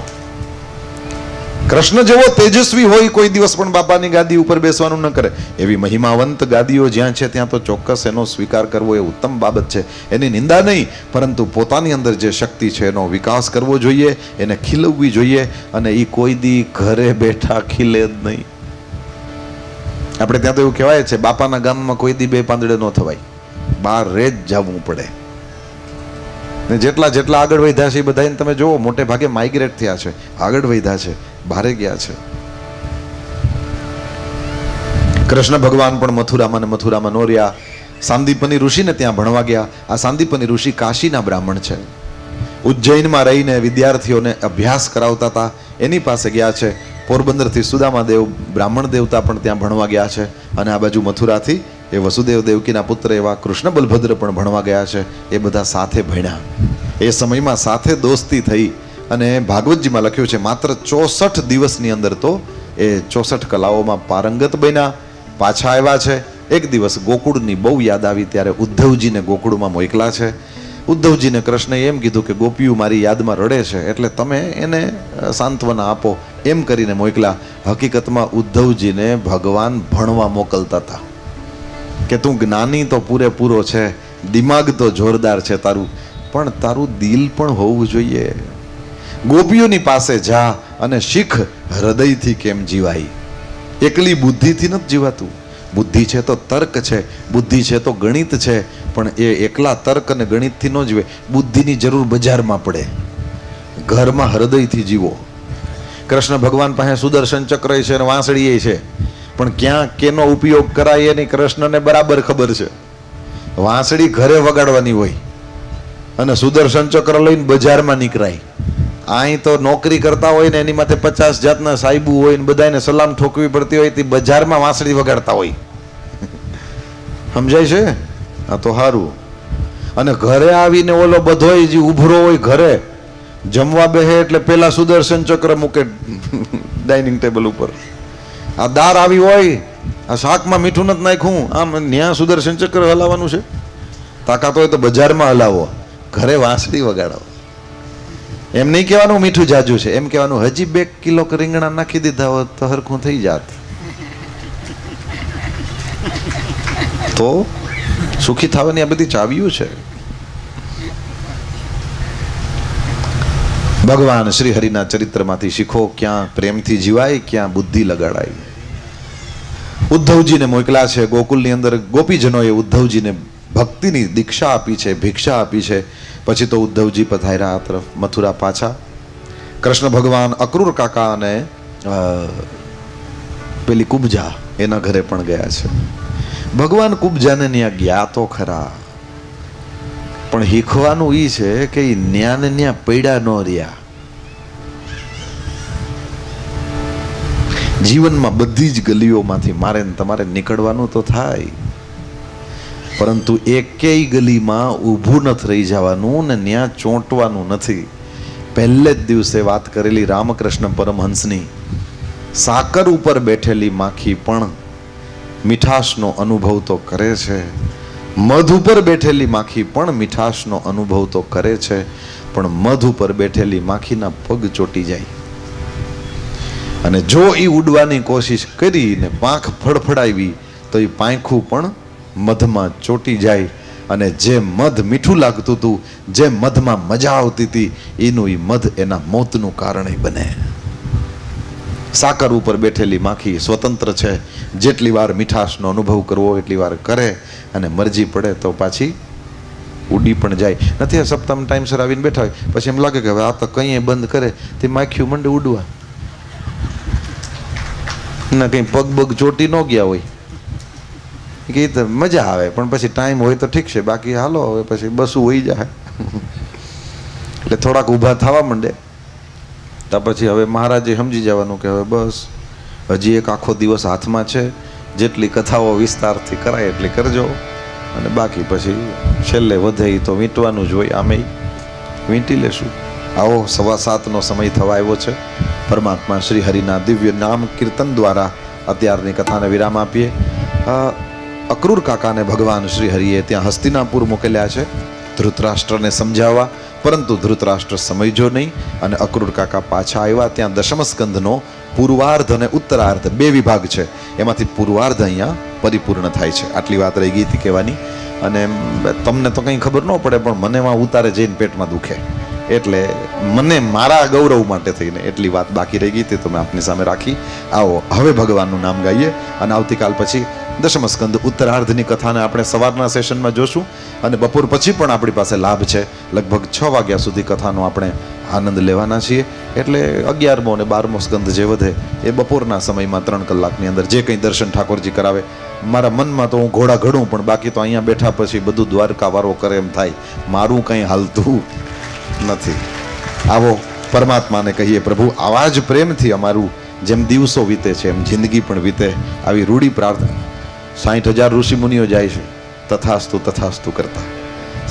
કૃષ્ણ જેવો તેજસ્વી હોય કોઈ દિવસ પણ બાપાની ગાદી ઉપર બેસવાનું ન કરે. એવી મહિમાવંત ગાદીઓ જ્યાં છે ત્યાં તો ચોક્કસ એનો સ્વીકાર કરવો એ ઉત્તમ બાબત છે. એની નિંદા નહીં, પરંતુ પોતાની અંદર જે શક્તિ છે એનો વિકાસ કરવો જોઈએ, એને ખીલવવી જોઈએ. અને એ કોઈ દી ઘરે બેઠા ખીલે જ નહીં. આપણે ત્યાં તો એવું કહેવાય છે, બાપાના ગામમાં કોઈ દી બે પાંદડે ન થવાય, બહાર જ જવું પડે. ને જેટલા જેટલા આગળ વધ્યા છે એ બધાને તમે જુઓ, મોટે ભાગે માઇગ્રેટ થયા છે, આગળ વધ્યા છે, બહારે ગયા છે. કૃષ્ણ ભગવાન પણ મથુરામાં નો રહ્યા. સાંદીપની ઋષિને ત્યાં ભણવા ગયા. આ સાંદીપની ઋષિ કાશીના બ્રાહ્મણ છે. ઉજ્જૈનમાં રહીને વિદ્યાર્થીઓને અભ્યાસ કરાવતા હતા. એની પાસે ગયા છે. પોરબંદરથી સુદામાદેવ બ્રાહ્મણ દેવતા પણ ત્યાં ભણવા ગયા છે. અને આ બાજુ મથુરાથી એ વસુદેવ દેવકીના પુત્ર એવા કૃષ્ણ બલભદ્ર પણ ભણવા ગયા છે. એ બધા સાથે ભણ્યા. એ સમયમાં સાથે દોસ્તી થઈ. અને ભાગવતજીમાં લખ્યું છે માત્ર 64 દિવસની અંદર તો એ 64 કલાઓમાં પારંગત બન્યા. પાછા આવ્યા છે. એક દિવસ ગોકુળની બહુ યાદ આવી ત્યારે ઉદ્ધવજીને ગોકુળમાં મોકલા છે. ઉદ્ધવજીને કૃષ્ણએ એમ કીધું કે ગોપીઓ મારી યાદમાં રડે છે, એટલે તમે એને સાંત્વના આપો, એમ કરીને મોકલા. હકીકતમાં ઉદ્ધવજીને ભગવાન ભણવા મોકલતા હતા કે તું જ્ઞાની તો પૂરેપૂરો છે, દિમાગ તો જોરદાર છે તારું, પણ તારું દિલ પણ હોવું જોઈએ. ગોપીઓની પાસે જા અને શીખ હૃદયથી કેમ જીવાય. એકલી બુદ્ધિથી નથી જીવાતું. બુદ્ધિ છે તો તર્ક છે, બુદ્ધિ છે તો ગણિત છે, પણ એ એકલા તર્ક અને ગણિતથી ન જીવે. બુદ્ધિની જરૂર બજારમાં પડે. ઘરમાં હૃદયથી જીવો. કૃષ્ણ ભગવાન પાસે સુદર્શન ચક્ર છે અને વાંસળી છે, પણ ક્યાં કેનો ઉપયોગ કરાય એની કૃષ્ણને બરાબર ખબર છે. વાંસળી ઘરે વગાડવાની હોય અને સુદર્શન ચક્ર લઈને બજારમાં નીકળાય. અહીં તો નોકરી કરતા હોય ને એની માથે 50 જાતના સાહેબુ હોય ને બધાને સલામ ઠોકવી પડતી હોય, તે બજારમાં વાંસળી વગાડતા હોય. સમજાય છે? આ તો સારું. અને ઘરે આવીને ઓલો બધોય જે ઉભરો હોય ઘરે જમવા બેહે એટલે પેલા સુદર્શન ચક્ર મૂકે ડાઇનિંગ ટેબલ ઉપર. આ દાર આવી હોય, આ શાકમાં મીઠું નથી નાખ્યું, આમ ન્યા સુદર્શન ચક્ર હલાવવાનું છે. તાકાત હોય તો બજારમાં હલાવો, ઘરે વાંસળી વગાડો. એમ નહીં કહેવાનું મીઠું જાજુ છે, એમ કહેવાનું હજી 2 કિલો રીંગણા નાખી દીધા હોત તો હરખું થઈ જાત. તો સુખી થવાની આ બધી ચાવીઓ છે. ભગવાન શ્રી હરિના ચરિત્રમાંથી શીખો, ક્યાં પ્રેમથી જીવાય, ક્યાં બુદ્ધિ લગાડાય. ઉદ્ધવજીને મોકલા છે. ગોકુલની અંદર ગોપીજનોએ ઉદ્ધવજીને ભક્તિની દીક્ષા આપી છે, ભિક્ષા આપી છે. પછી તો ઉદ્ધવજી પધાર્યા આ તરફ મથુરા પાછા. કૃષ્ણ ભગવાન અક્રૂર કાકા અને પેલી કુબજા એના ઘરે પણ ગયા છે. ભગવાન કુબજાને ત્યાં ગયા તો ખરા, પણ શીખવાનું ઈ છે કે ન્યા ને ન્યા પૈડા ન રહ્યા. જીવનમાં બધી જ ગલીઓમાંથી મારે તમારે નીકળવાનું તો થાય, પરંતુ એકેય ગલીમાં ઊભું નથી રહી જવાનું ને ન્યા ચોંટવાનું નથી. પહેલે જ દિવસે વાત કરેલી રામકૃષ્ણ પરમહંસની, સાકર ઉપર બેઠેલી માખી પણ મીઠાશનો અનુભવ તો કરે છે, મધ ઉપર બેઠેલી માખી પણ મીઠાશનો અનુભવ તો કરે છે, પણ મધ ઉપર બેઠેલી માખીના પગ ચોટી જાય. અને જો એ ઉડવાની કોશિશ કરીને પાંખ ફડફડાવી તો એ પાંખું પણ મધમાં ચોટી જાય. અને જે મધ મીઠું લાગતું હતું, જે મધમાં મજા આવતી હતી, એનું એ મધ એના મોતનું કારણે બને. સાકર ઉપર બેઠેલી માખી સ્વતંત્ર છે, જેટલી વાર મીઠાશનો અનુભવ કરવો એટલી વાર કરે, અને મરજી પડે તો પાછી ઉડી પણ જાય. નથી આ સપ્તાહ ટાઈમસર આવીને બેઠા હોય, પછી એમ લાગે કે હવે આ તો કંઈ બંધ કરે, તે માખ્યું મંડે ઉડવા ના, કંઈ પગ બગ ચોટી ન ગયા હોય કે મજા આવે, પણ પછી ટાઈમ હોય તો ઠીક છે, બાકી હાલો હવે પછી બસું હોઈ જાય. એટલે થોડાક ઊભા થવા માંડે તો પછી હવે મહારાજે સમજી જવાનું કે હવે બસ હજી એક આખો દિવસ હાથમાં છે, જેટલી કથાઓ વિસ્તારથી કરાય એટલી કરજો, અને બાકી પછી છેલ્લે વધે તો વીંટવાનું જ હોય, આમે વીંટી લેશું. આવો 7:15નો સમય થવા આવ્યો છે. પરમાત્મા શ્રી હરિના દિવ્ય નામ કીર્તન દ્વારા અત્યારની કથાને વિરામ આપીએ. અક્રૂર કાકાને ભગવાન શ્રી હરિએ ત્યાં હસ્તિનાપુર મોકલ્યા છે ધૃતરાષ્ટ્રને સમજાવવા. પરંતુ ધૃતરાષ્ટ્ર સમજ્યો નહીં અને અક્રૂર કાકા પાછા આવ્યા. ત્યાં દશમ સ્કંધનો પૂર્વાર્ધ અને ઉત્તરાર્ધ બે વિભાગ છે, એમાંથી પૂર્વાર્ધ અહીંયા પરિપૂર્ણ થાય છે. આટલી વાત રહી ગઈ હતી કહેવાની. અને તમને તો કંઈ ખબર ન પડે, પણ મને એમાં ઉતારે જઈને પેટમાં દુખે, એટલે મને મારા ગૌરવ માટે થઈને એટલી વાત બાકી રહી ગઈ હતી, તો મેં આપની સામે રાખી. આવો હવે ભગવાનનું નામ ગાઈએ અને આવતીકાલ પછી દશમ સ્કંદ ઉત્તરાર્ધની કથાને આપણે સવારના સેશનમાં જોશું. અને બપોર પછી પણ આપણી પાસે લાભ છે, લગભગ 6 વાગ્યા સુધી કથાનો આપણે આનંદ લેવાના છીએ. એટલે 11મો અને 12મો સ્કંદ જે વધે એ બપોરના સમયમાં 3 કલાકની અંદર જે કંઈ દર્શન ઠાકોરજી કરાવે. મારા મનમાં તો હું ઘોડા ઘડું, પણ બાકી તો અહીંયા બેઠા પછી બધું દ્વારકા વારો કરે એમ થાય, મારું કંઈ હાલતું નથી. આવો પરમાત્માને કહીએ, પ્રભુ આવા જ પ્રેમથી અમારું જેમ દિવસો વીતે છે એમ જિંદગી પણ વીતે, આવી રૂઢી પ્રાર્થના. 60,000 ઋષિ મુનિઓ જાય છે તથાસ્તુ તથાસ્તુ કરતા.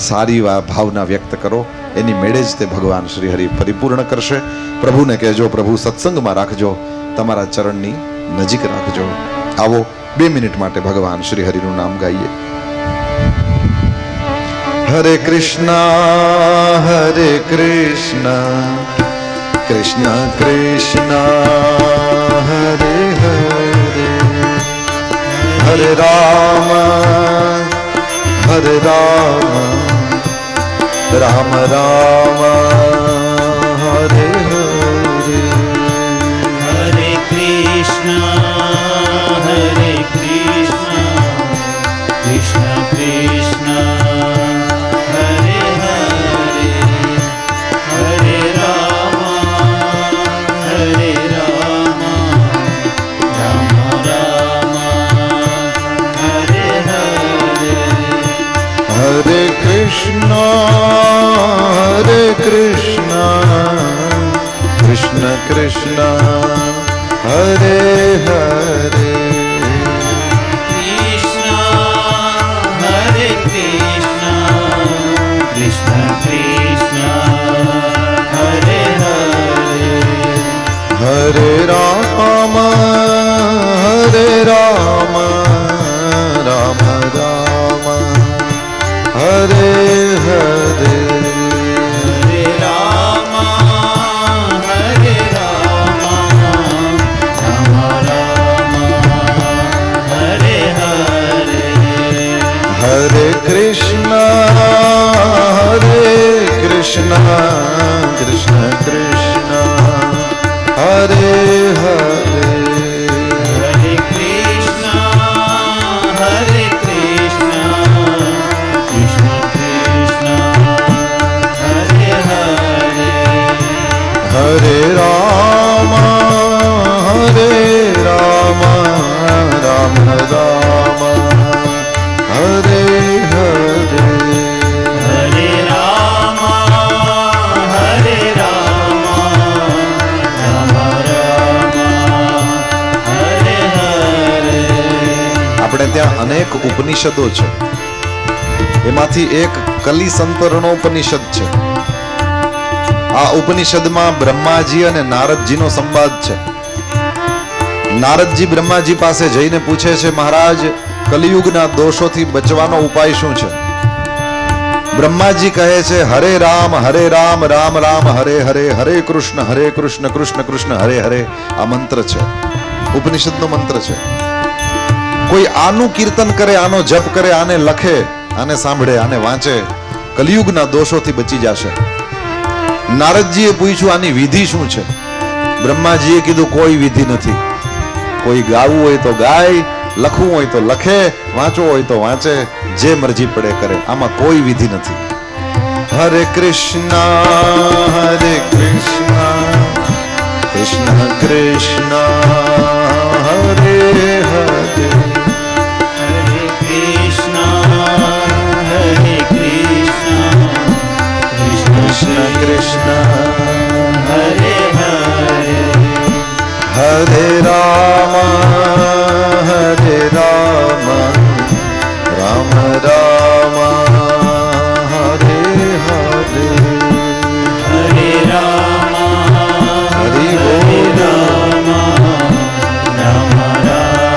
સારી ભાવના વ્યક્ત કરો, એની મેળે જ તે ભગવાન શ્રી હરિ પરિપૂર્ણ કરશે. પ્રભુને કહેજો, પ્રભુ સત્સંગમાં રાખજો, તમારા ચરણની નજીક રાખજો. આવો 2 મિનિટ માટે ભગવાન શ્રી હરિનું નામ ગાઈએ. હરે કૃષ્ણ કૃષ્ણ કૃષ્ણ હરે હરે, હરે રામ રામ રામ હરે હરે. હરે કૃષ્ણ કૃષ્ણ કૃષ્ણ હરે હરે, હરે રામ રામ રામ હરે હરે. હરે કૃષ્ણ કૃષ્ણ કૃષ્ણ હરે હરે. કૃષ્ણ કૃષ્ણ હરે હરે, હરે રામ રામ રામ હરે હરે. હરે રામ રામ રામ હરે હરે. હરે કૃષ્ણ કૃષ્ણ કૃષ્ણ હરે હરે. હરે કૃષ્ણ કૃષ્ણ કૃષ્ણ હરે હરે. હરે રામ રામ રામ હરે હરે. હરે રામ રામ રામ હરે હરે. આપણે ત્યાં અનેક ઉપનિષદો છે, એમાંથી એક કલી સંતરણોપનિષદ છે. આ ઉપનિષદમાં બ્રહ્માજી અને નારદજીનો સંવાદ છે. નારદજી બ્રહ્માજી પાસે જઈને પૂછે છે, મહારાજ કલિયુગના દોષોથી બચવાનો ઉપાય શું છે? બ્રહ્માજી કહે છે, હરે રામ રામ રામ હરે હરે, હરે કૃષ્ણ કૃષ્ણ કૃષ્ણ હરે હરે. આ મંત્ર છે, ઉપનિષદનો મંત્ર છે. કોઈ આનું કીર્તન કરે, આનો જપ કરે, આને લખે, આને સાંભળે, આને વાંચે, કલિયુગના દોષોથી બચી જશે. નારદજીએ પૂછ્યું, આની વિધિ શું છે? બ્રહ્માજીએ કીધું, કોઈ વિધિ નથી. કોઈ ગાવું હોય તો ગાય, લખવું હોય તો લખે, વાંચવું હોય તો વાંચે, જે મરજી પડે કરે, આમાં કોઈ વિધિ નથી. હરે કૃષ્ણ કૃષ્ણ કૃષ્ણ હરે હરે. હરે કૃષ્ણ કૃષ્ણ કૃષ્ણ હરે હરે. હરે રામ રામ રામ હરે હરે. હરે રામ હરિ બોલ. રામ રામ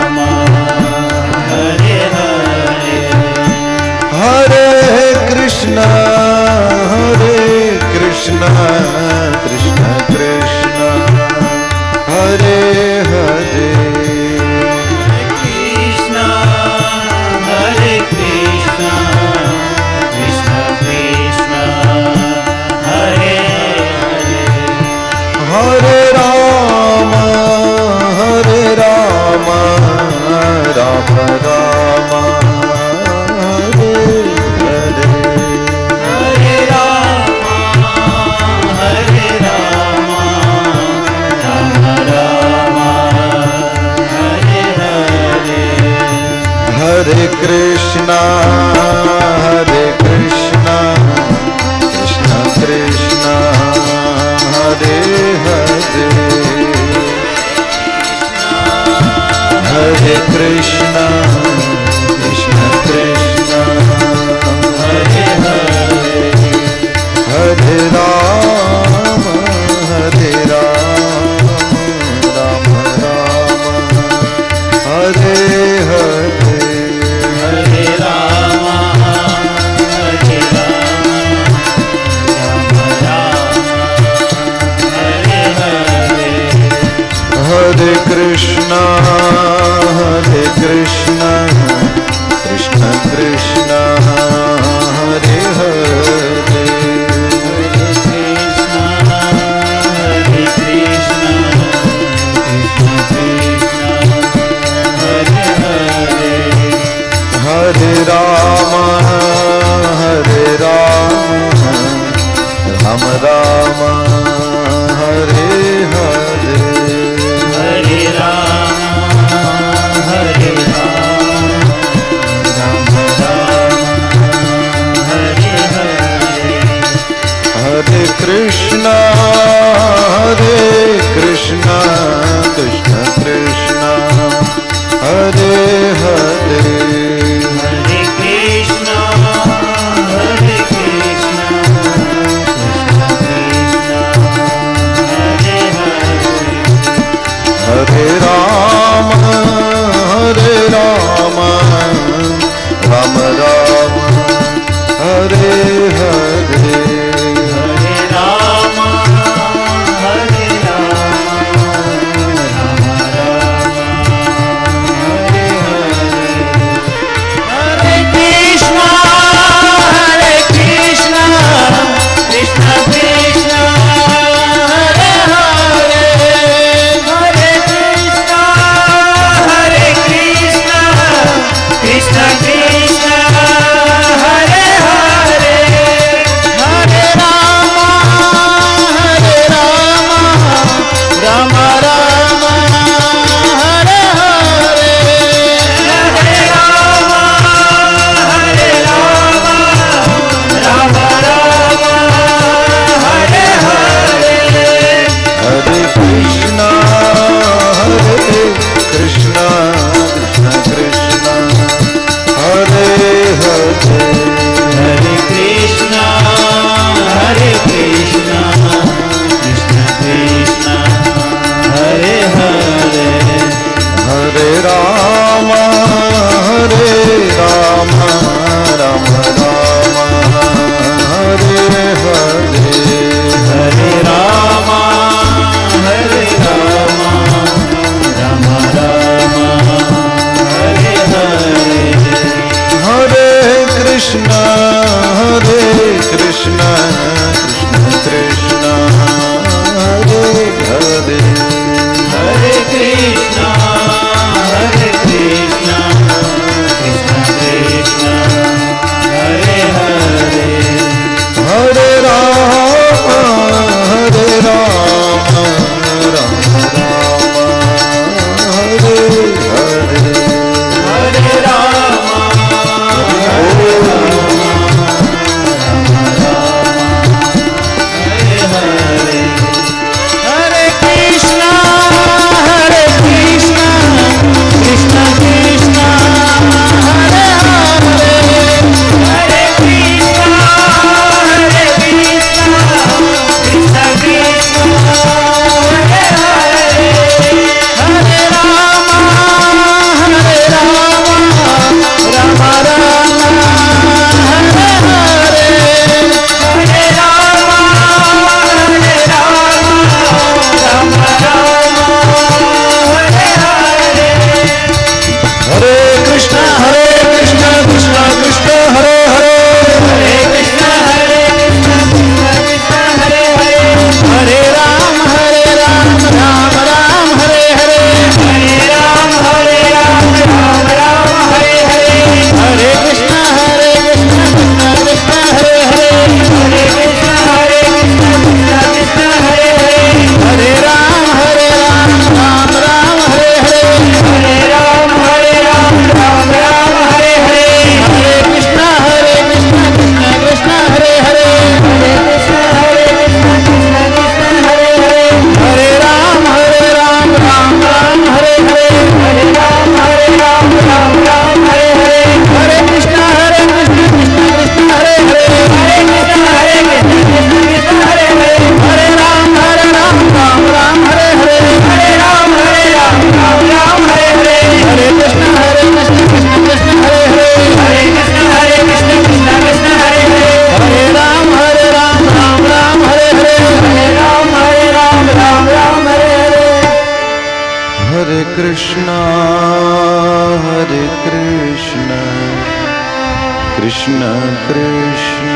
कृष्ण कृष्ण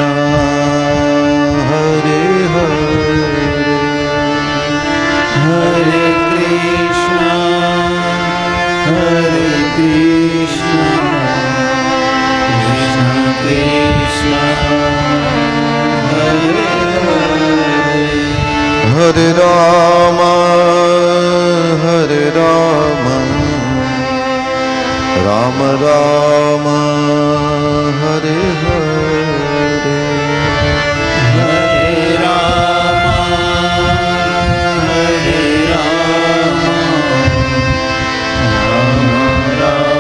हरे हरे हरे कृष्ण कृष्ण कृष्ण हरे हरे हरे राम राम राम हरे हरे हरे राम राम राम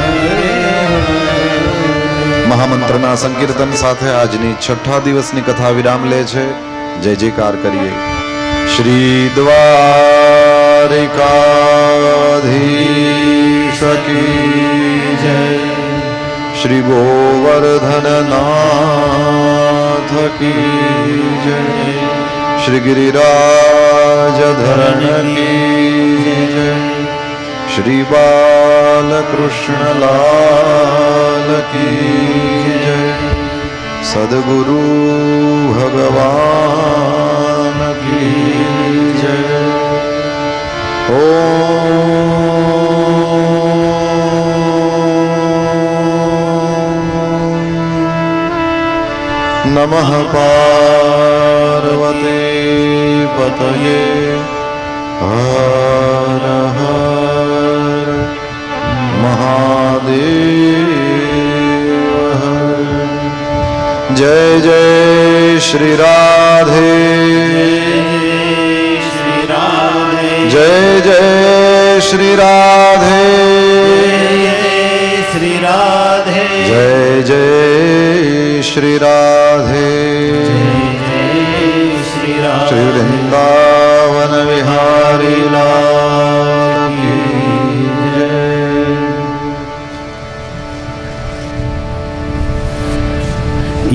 हरे हरे મહામંત્રના સંકીર્તન સાથે આજની છઠ્ઠા દિવસની કથા વિરામ લે છે. જય જયકાર કરીએ. શ્રી દ્વારિકાધીશ કી જય. શ્રી ગોવર્ધનનાથ કી જય. શ્રી ગિરિરાજ ધરણ કી જય. શ્રી બાલકૃષ્ણ લાલ કી જય. સદગુરુ ભગવાન કી જય. ઓમ નમઃ પાર્વતી પતયે હર હર મહાદેવ. જય જય શ્રી રાધે શ્રી રાધે જય જય શ્રી રાધે શ્રી રાધે જય જય શ્રી રાધે. શ્રી રાધે શ્રી વૃંદાવન વિહારી લાલ કી જય.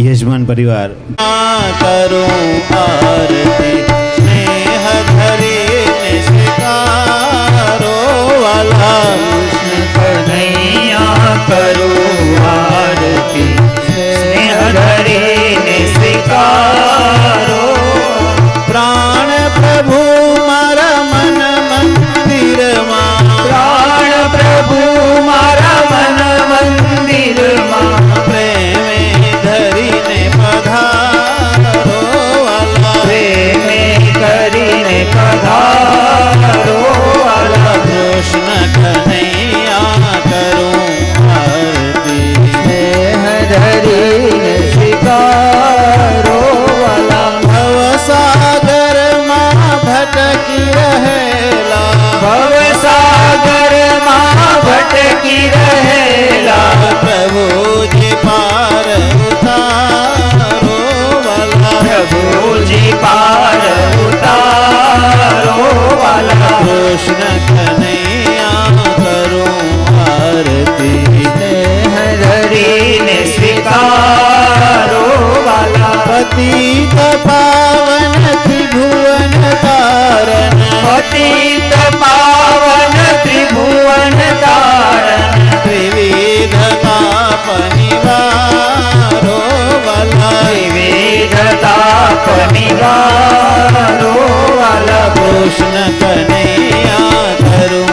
યજમાન પરિવાર કરું આરતી સ્નેહ ધરીને સ્વીકારો વાલા કૃષ્ણ કનૈયા કરું આરતી સ્નેહ ધરીને સ્વીકારો પ્રાણ પ્રભુ મારા મન મંદિરમાં પ્રાણ પ્રભુ મારા મન મંદિરમાં પ્રેમે ધરીને પધારો વાલા પ્રેમે કરીને પધારો વાલા કૃષ્ણ કનૈયા કરું આરતી સ્નેહ ધરીને સ્વીકારો વાલા ભવસાગરમાં ભટકી રહેલા ભવસાગરમાં ભટકી રહેલા પ્રભુજી પાર ઉતારો વાલા પ્રભુજી પાર ઉતારો વાલા કૃષ્ણ કનૈયા કરું આરતી સ્નેહ ધરીને સ્વીકારો વાલા પતિત પાવન ત્રિભુવન તારણ પતિત પાવન ત્રિભુવન તારણ ત્રિવિધતા પનિવારો વાલા ત્રિવિધતા પનિવારો વાલા કૃષ્ણ કનૈયા કરું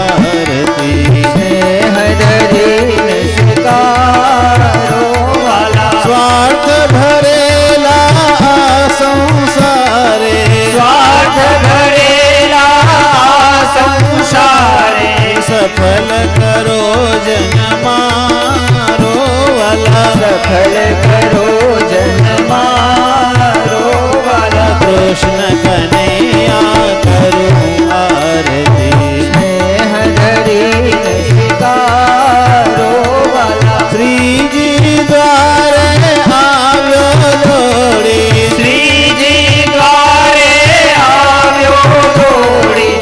આરતી સ્નેહ ધરીને સ્વીકારો વાલા સ્વાર્થ ભરેલા આ સંસારે સ્વાર્થ ભરેલા સંસારે સફલ કરો જન મારો વાલા સફલ કરો જન મારો વાલા કૃષ્ણ કનૈયા કરું આરતી સ્નેહ ધરીને સ્વીકારો વાલા શ્રીજી દ્વારે આવ્યો દોડી શ્રીજી દ્વારે આવ્યો દોડી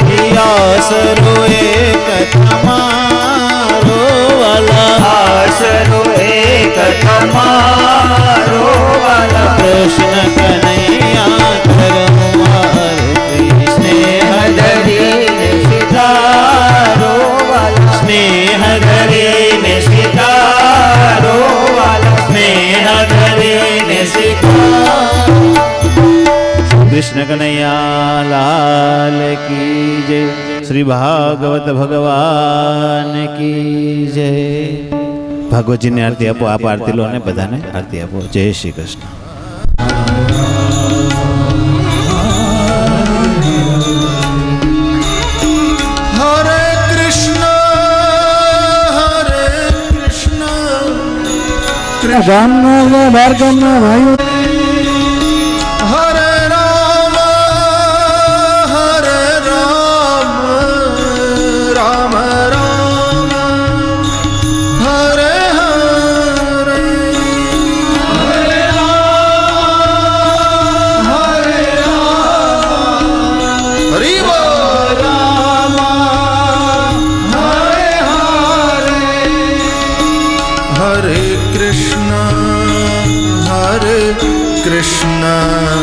આસરો એક તમારો વાલા આસરો એક તમારો વાલા કૃષ્ણ કનૈયા કરું આરતી સ્નેહ ધરીને સ્વીકારો વાલા સ્નેહ ધરીને સ્વીકારો कृष्ण कन्हैया लाल की जय। श्री भागवत भगवान की जय। भागवतजी ने आरती आपो। आप आरती लो ने बधाने आरती आपो। जय श्री कृष्ण। ગામના બાર ગામના ભાઈઓ હરે રામ રામ રામ હરે હરે હરે હરિ બોલ રામ હરે હરે હરે કૃષ્ણ